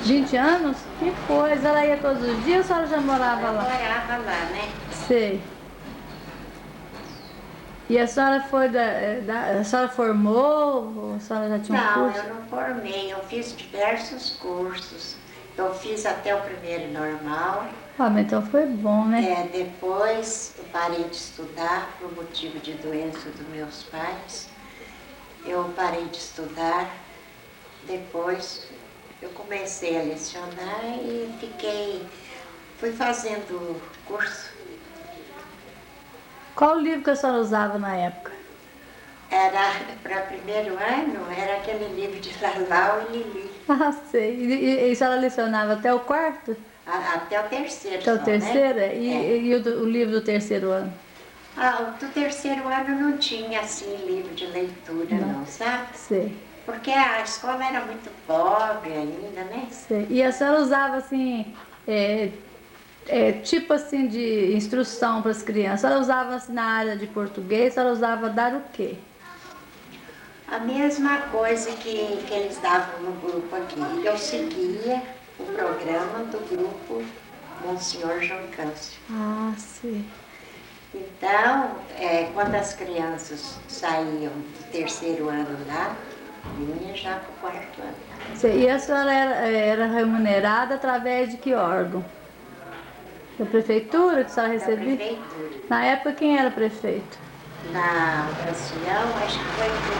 20 anos? Que coisa, ela ia todos os dias ou a senhora já morava lá? Eu morava lá, né? Sei. E a senhora foi a senhora formou ou a senhora já tinha um Não, curso? eu não formei, eu fiz diversos cursos. Eu fiz até o primeiro normal. Ah, mas então foi bom, né? Depois eu parei de estudar por motivo de doença dos meus pais. Eu parei de estudar. Depois eu comecei a lecionar e fui fazendo curso. Qual o livro que a senhora usava na época? Era, para primeiro ano, era aquele livro de Lalau e Lili. Ah, sei. E a senhora lecionava até o quarto? Até o terceiro. Até o só, terceiro? Né? E o livro do terceiro ano? Do terceiro ano não tinha assim livro de leitura, não, sabe? Sei. Porque a escola era muito pobre ainda, né? Sei. E a senhora usava assim, tipo assim de instrução para as crianças? A senhora usava assim, na área de português, a senhora usava dar o quê? A mesma coisa que eles davam no grupo aqui. Eu seguia o programa do grupo Monsenhor João Câncio. Ah, sim. Então, quando as crianças saíam do terceiro ano lá, vinha já para o quarto ano. Sim. E a senhora era remunerada através de que órgão? Da prefeitura que a senhora recebia? Da prefeitura. Na época, quem era prefeito? Na ocasião, acho que foi o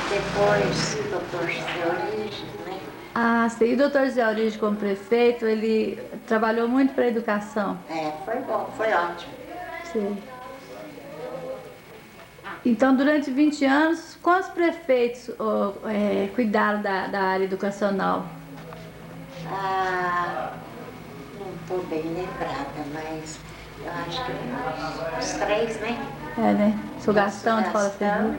depois o doutor José Origens, né? Ah, sim. E o doutor José Origens, como prefeito, ele trabalhou muito para a educação? Foi bom, foi ótimo. Sim. Então, durante 20 anos, quantos prefeitos cuidaram da área educacional? Não estou bem lembrada, mas eu acho que uns 3, né? Né? Seu Gastão de Paula Ferreira.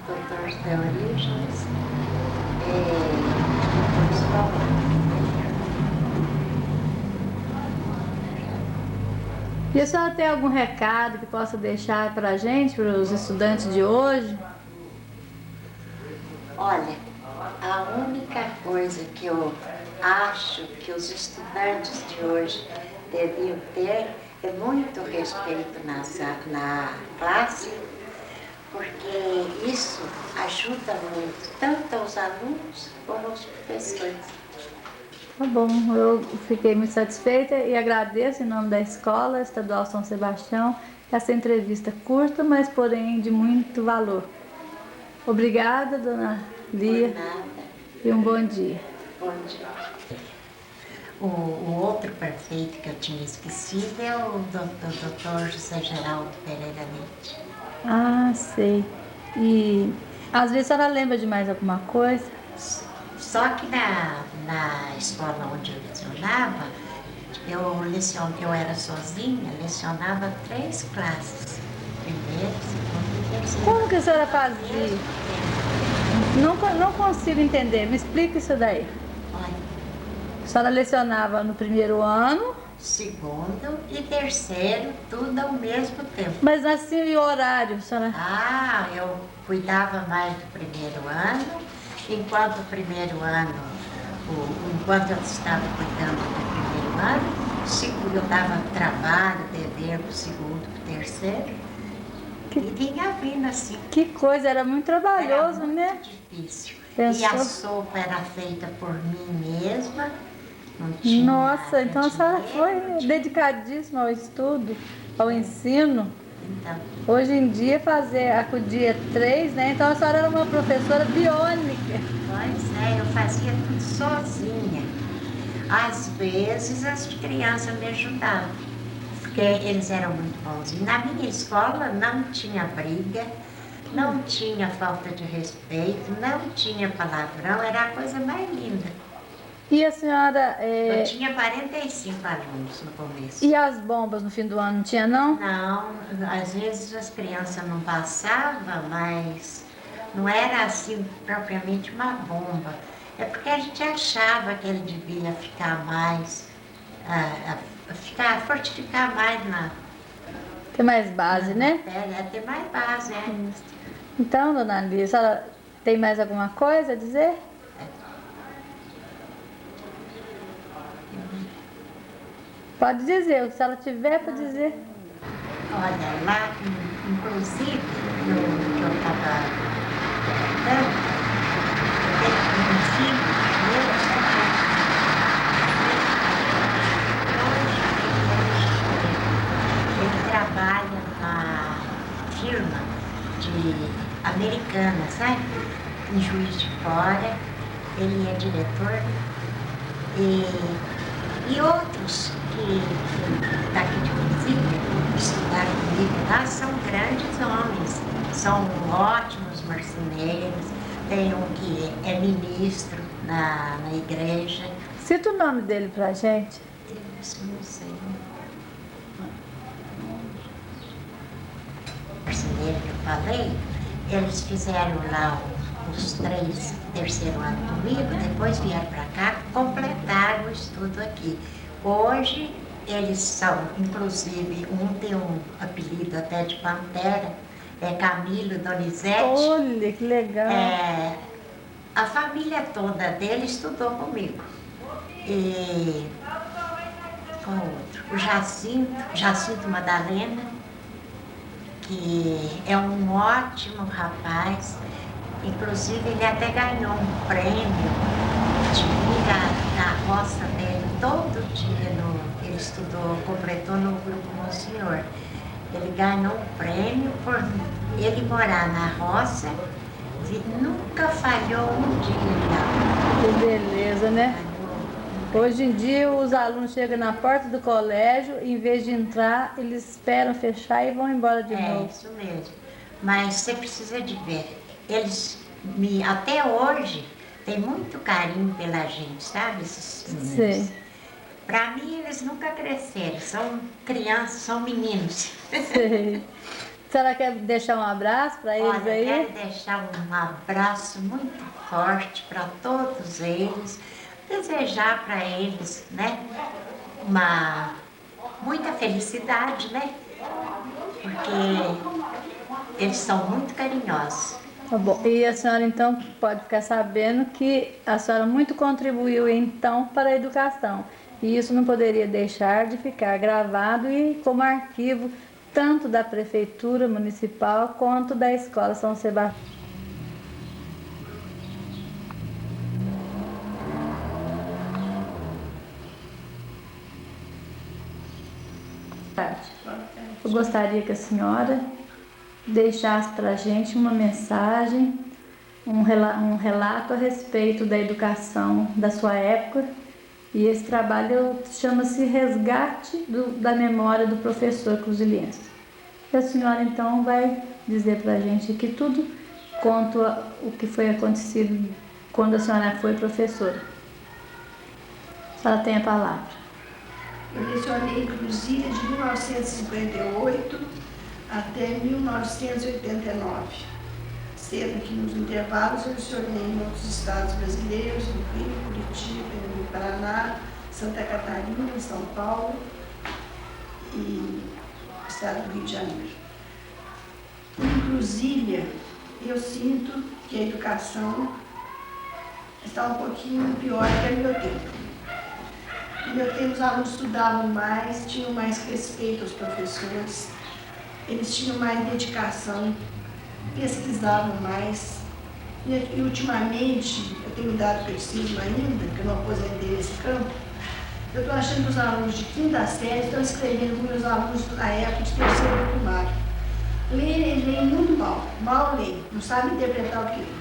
Doutor José Origens, E a senhora tem algum recado que possa deixar para a gente, para os estudantes de hoje? Olha, a única coisa que eu acho que os estudantes de hoje deviam ter é muito respeito na classe, porque isso ajuda muito, tanto aos alunos como aos professores. Tá bom, eu fiquei muito satisfeita e agradeço em nome da Escola Estadual São Sebastião essa entrevista curta, mas porém de muito valor. Obrigada, dona Lia, e um bom dia. Bom dia. O outro prefeito que eu tinha esquecido é o doutor José Geraldo Pereira Leite. Ah, sei. E às vezes a senhora lembra de mais alguma coisa? Só que na escola onde eu lecionava, eu era sozinha, lecionava 3 classes. Primeiro, segundo e terceiro. Como que a senhora fazia? Não consigo entender, me explica isso daí. Olha, A senhora lecionava no primeiro ano? Segundo e terceiro, tudo ao mesmo tempo. Mas assim, e o horário, senhora? Eu cuidava mais do primeiro ano, enquanto eu estava cuidando do primeiro ano, eu dava trabalho, dever para o segundo, para o terceiro, e vinha vindo assim. Que coisa, era muito trabalhoso, Era muito né? difícil. Pensou? E a sopa era feita por mim mesma. Não tinha Nossa, então a senhora dinheiro, foi dedicadíssima ao estudo, ao ensino. Então, Hoje em dia acudia 3, né? Então a senhora era uma professora biônica. pois eu fazia tudo sozinha. Às vezes as crianças me ajudavam, porque eles eram muito bons. E na minha escola não tinha briga, não tinha falta de respeito, não tinha palavrão, era a coisa mais linda. E a senhora... Eu tinha 45 alunos no começo. E as bombas no fim do ano, não tinha não? Não, às vezes as crianças não passavam, mas não era assim propriamente uma bomba. É porque a gente achava que ele devia ficar mais, fortificar mais Ter mais base, né? Ter mais base, Então, dona Lia, a senhora tem mais alguma coisa a dizer? Pode dizer, o que a senhora tiver para dizer. Olha, lá, inclusive, no que eu estava contando, tem um filho meu, ele trabalha na firma americana, sabe? Em Juiz de Fora, ele é diretor. E outros que daqui de Brasília estudaram comigo lá são grandes homens, são ótimos marceneiros. Tem um que é ministro na igreja. Cita o nome dele pra gente. Deus, não sei. O marceneiro que eu falei, eles fizeram lá os 3 terceiro ano comigo, depois vieram para cá, completaram o estudo aqui. Hoje, eles são, inclusive, um tem um apelido até de Pantera, é Camilo Donizete. Olha, que legal. A família toda dele estudou comigo. E qual outro? O Jacinto Madalena, que é um ótimo rapaz. Inclusive, ele até ganhou um prêmio de ir na roça dele todo dia. Ele estudou, completou no Grupo Monsenhor. Ele ganhou um prêmio por ele morar na roça e nunca falhou um dia. Que beleza, né? Hoje em dia, os alunos chegam na porta do colégio, em vez de entrar, eles esperam fechar e vão embora de novo. É, isso mesmo. Mas você precisa de ver. Eles, até hoje, têm muito carinho pela gente, sabe? Esses meninos. Sim. Para mim, eles nunca cresceram. São crianças, são meninos. Sim. A senhora quer deixar um abraço para eles? Olha, aí? eu quero deixar um abraço muito forte para todos eles. Desejar para eles, né, muita felicidade, né? Porque eles são muito carinhosos. Tá bom. E a senhora então pode ficar sabendo que a senhora muito contribuiu então para a educação. E isso não poderia deixar de ficar gravado e como arquivo tanto da Prefeitura Municipal quanto da Escola São Sebastião. Eu gostaria que a senhora deixasse para a gente uma mensagem, um relato a respeito da educação da sua época. E esse trabalho chama-se Resgate da Memória do Professor Cruziliense. E a senhora então vai dizer para a gente aqui tudo quanto o que foi acontecido quando a senhora foi professora. A senhora tem a palavra. Eu lecionei em Cruzília de 1958 até 1989. Cedo aqui nos intervalos, eu lecionei em outros estados brasileiros, no Rio, Curitiba, no Paraná, Santa Catarina, São Paulo e estado do Rio de Janeiro. Em Cruzília, eu sinto que a educação está um pouquinho pior que no meu tempo. No meu tempo, os alunos estudavam mais, tinham mais respeito aos professores, eles tinham mais dedicação, pesquisavam mais. E ultimamente, eu tenho dado pesquisa ainda, porque eu não aposentei nesse campo, eu estou achando que os alunos de quinta série estão escrevendo como os alunos da época de terceiro primário. Eles leem muito mal leem, não sabem interpretar o que lê.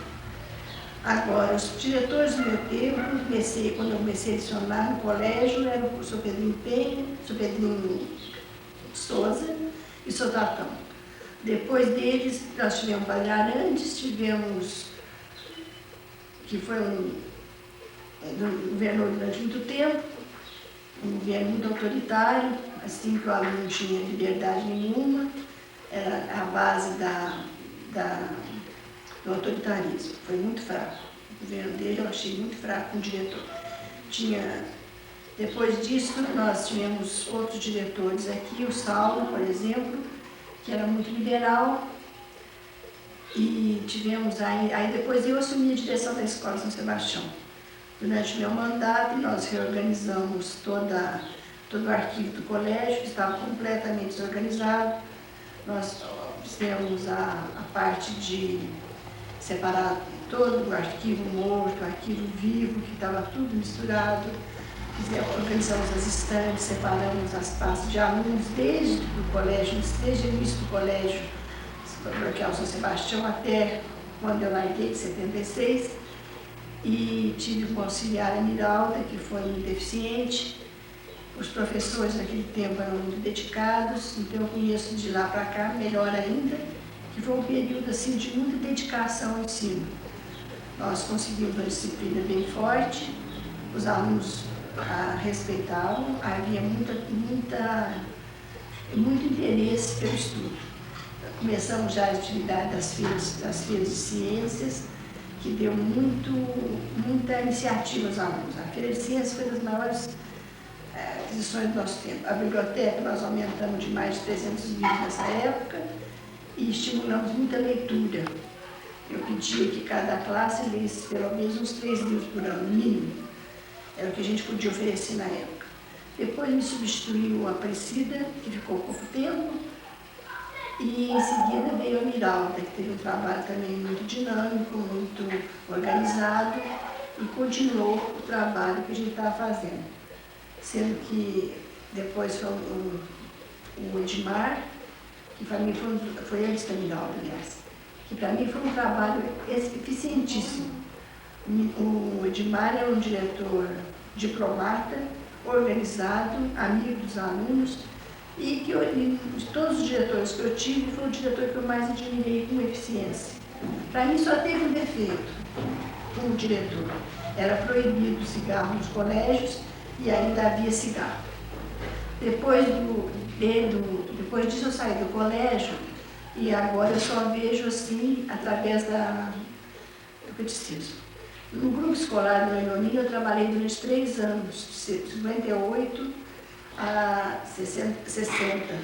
Agora, os diretores do meu tempo, quando eu comecei a lecionar no colégio, era o professor Pedrinho Penha, o professor Pedrinho Souza e Sotatão. Depois deles, nós tivemos Padre Arantes, tivemos, que foi governou durante muito tempo, um governo muito autoritário, assim que o aluno não tinha liberdade nenhuma, era a base do autoritarismo. Foi muito fraco. O governo dele eu achei muito fraco como diretor. Depois disso, nós tivemos outros diretores aqui, o Saulo, por exemplo, que era muito liberal, e tivemos aí depois eu assumi a direção da Escola São Sebastião. Durante o meu mandato, nós reorganizamos todo o arquivo do colégio, que estava completamente desorganizado. Nós fizemos a parte de separar todo o arquivo morto, o arquivo vivo, que estava tudo misturado. Organizamos as estantes, separamos as pastas de alunos desde o colégio, desde o início do colégio, paroquial São Sebastião, até quando eu larguei, em 76. E tive um auxiliar Miralda, que foi muito eficiente. Os professores naquele tempo eram muito dedicados, então eu conheço de lá para cá, melhor ainda, que foi um período assim, de muita dedicação ao ensino. Nós conseguimos uma disciplina bem forte, os alunos respeitavam, havia muito interesse pelo estudo. Começamos já a atividade das feiras de ciências, que deu muita iniciativa aos alunos. A Feira de Ciências foi das maiores aquisições do nosso tempo. A biblioteca nós aumentamos de mais de 300 livros nessa época e estimulamos muita leitura. Eu pedia que cada classe lesse pelo menos uns 3 livros por ano, mínimo. Era o que a gente podia oferecer na época. Depois me substituiu a Aparecida, que ficou pouco tempo, e em seguida veio a Miralda, que teve um trabalho também muito dinâmico, muito organizado, e continuou o trabalho que a gente estava fazendo. Sendo que depois foi o Edmar, que para mim foi antes da Miralda, aliás, que para mim foi um trabalho eficientíssimo. O Edmar é um diretor diplomata, organizado, amigo dos alunos, e que de todos os diretores que eu tive, foi o diretor que eu mais admirei com eficiência. Para mim só teve um defeito como diretor. Era proibido o cigarro nos colégios e ainda havia cigarro. Depois disso eu saí do colégio e agora eu só vejo assim através do catecismo. No grupo escolar do Enoninho eu trabalhei durante 3 anos, de 58 a 60.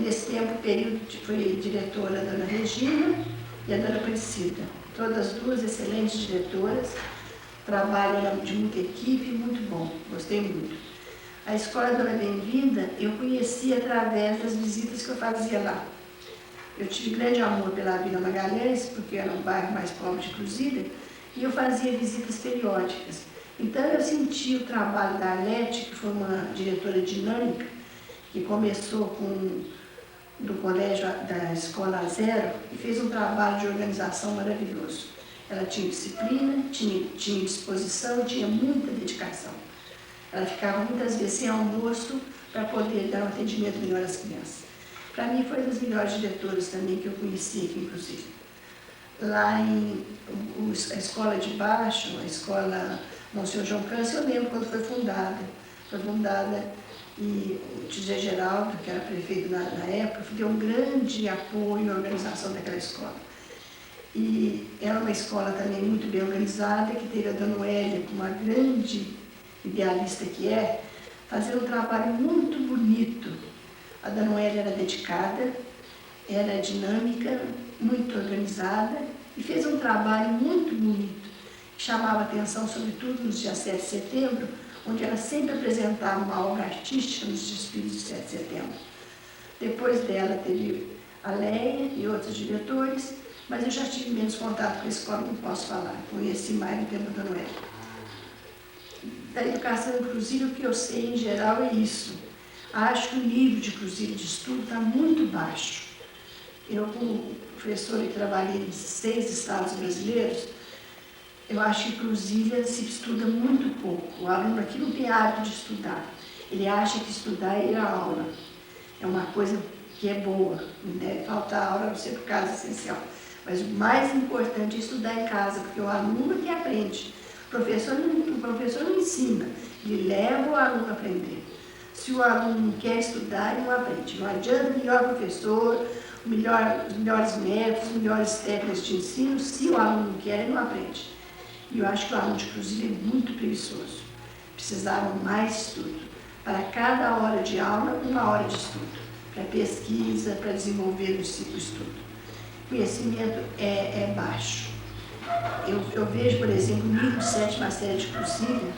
Nesse período, fui diretora a dona Regina e a dona Priscila. Todas duas excelentes diretoras, trabalho de muita equipe, muito bom, gostei muito. A Escola Dona Bem-vinda eu conheci através das visitas que eu fazia lá. Eu tive grande amor pela Vila Magalhães, porque era um bairro mais pobre de Cruzilha, e eu fazia visitas periódicas. Então eu senti o trabalho da Arlete, que foi uma diretora dinâmica, que começou do colégio da Escola Zero e fez um trabalho de organização maravilhoso. Ela tinha disciplina, tinha disposição, tinha muita dedicação. Ela ficava muitas vezes sem almoço para poder dar um atendimento melhor às crianças. Para mim foi uma das melhores diretoras também que eu conheci aqui, inclusive. Lá a escola de baixo, a escola Monsenhor João Câncer, eu lembro quando foi fundada. Foi fundada e o Tizé Geraldo, que era prefeito na época, deu um grande apoio à organização daquela escola. E era uma escola também muito bem organizada, que teve a Dona Noélia, uma grande idealista que é, fazendo um trabalho muito bonito. A Dona Noélia era dedicada, era dinâmica, muito organizada e fez um trabalho muito bonito, que chamava atenção, sobretudo nos dias 7 de setembro, onde ela sempre apresentava uma obra artística nos desfiles de 7 de setembro. Depois dela teve a Leia e outros diretores, mas eu já tive menos contato com a escola, não posso falar, conheci mais no tempo da Noélia. Da educação inclusive, o que eu sei em geral é isso. Acho que o nível de inclusive de estudo está muito baixo. Eu, como professora que trabalhei em 6 estados brasileiros, eu acho que inclusive se estuda muito pouco. O aluno aqui não tem hábito de estudar. Ele acha que estudar é ir à aula. É uma coisa que é boa, não deve faltar aula, não ser por causa essencial. Mas o mais importante é estudar em casa, porque o aluno que aprende. O professor não ensina, ele leva o aluno a aprender. Se o aluno não quer estudar, ele não aprende. Não adianta o melhor professor, os melhores métodos, as melhores técnicas de ensino, se o aluno não quer, ele não aprende. E eu acho que o aluno de Cruzilha é muito preguiçoso. Precisavam mais estudo. Para cada hora de aula, 1 hora de estudo. Para pesquisa, para desenvolver o ciclo estudo. O conhecimento é baixo. Eu vejo, por exemplo, o nível de 7ª série de Cruzilha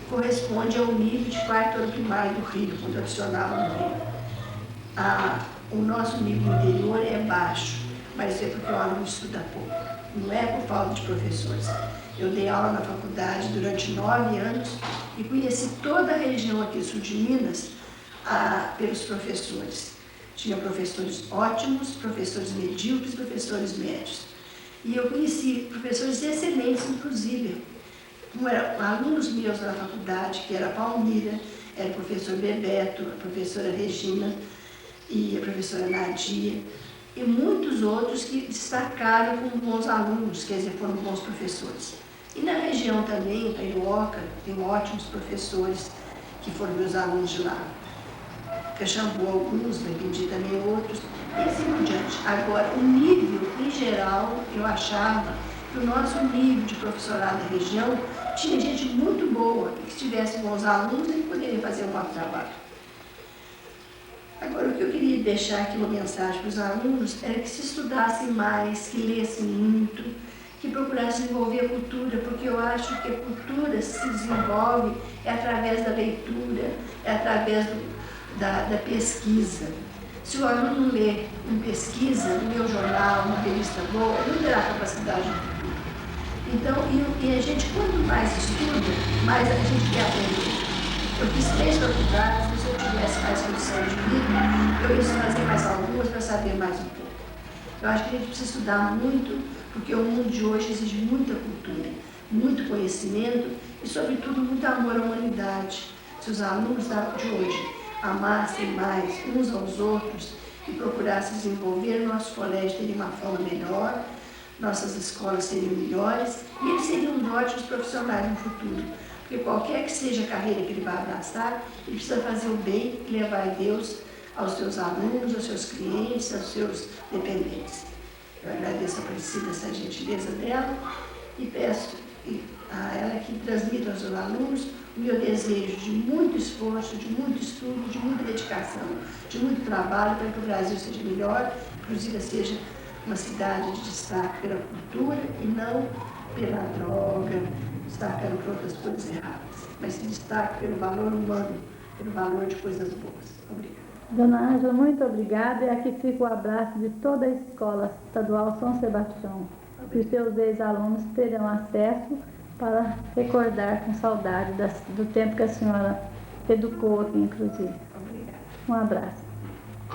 corresponde ao nível de 4º ano primário do Rio, quando tradicional no Rio. O nosso nível interior é baixo, mas é porque o aluno estuda pouco. Não é por falta de professores. Eu dei aula na faculdade durante 9 anos e conheci toda a região aqui sul de Minas pelos professores. Tinha professores ótimos, professores medíocres, professores médios. E eu conheci professores excelentes, inclusive. Como eram alunos meus na faculdade, que era a Palmira, era o professor Bebeto, a professora Regina e a professora Nadia, e muitos outros que destacaram como bons alunos, quer dizer, foram bons professores. E na região também, em Taioca, tem ótimos professores que foram meus alunos de lá. Caxambu alguns, Bebendi também outros, e assim por diante. Agora, o nível, em geral, eu achava que o nosso nível de professorado da região tinha gente muito boa, e que se tivesse bons alunos, eles poderiam fazer um bom trabalho. Agora, o que eu queria deixar aqui uma mensagem para os alunos era que se estudassem mais, que lessem muito, que procurassem desenvolver a cultura, porque eu acho que a cultura se desenvolve através da leitura, através da pesquisa. Se o aluno não lê, não pesquisa, não lê o jornal, uma revista boa, ele não terá capacidade de cultura. Então, e a gente, quanto mais estuda, mais a gente quer aprender. Eu fiz 3 faculdades, se eu tivesse mais condição de vida, eu ia fazer mais algumas para saber mais um pouco. Eu acho que a gente precisa estudar muito, porque o mundo de hoje exige muita cultura, muito conhecimento e, sobretudo, muito amor à humanidade. Se os alunos de hoje amassem mais uns aos outros e procurassem desenvolver, nossos colégios teriam uma forma melhor, nossas escolas seriam melhores e eles seriam ótimos profissionais no futuro. Porque qualquer que seja a carreira que ele vai abraçar, ele precisa fazer o bem e levar Deus aos seus alunos, aos seus clientes, aos seus dependentes. Eu agradeço a Aparecida essa gentileza dela e peço a ela que transmita aos seus alunos o meu desejo de muito esforço, de muito estudo, de muita dedicação, de muito trabalho para que o Brasil seja melhor, inclusive seja uma cidade de destaque pela cultura e não pela droga, destacando por outras coisas erradas, mas se destaque pelo valor humano, pelo valor de coisas boas. Obrigada. Dona Ângela, muito obrigada. E aqui fica o abraço de toda a Escola Estadual São Sebastião. Que os seus ex-alunos terão acesso para recordar com saudade do tempo que a senhora educou aqui, inclusive. Obrigada. Um abraço.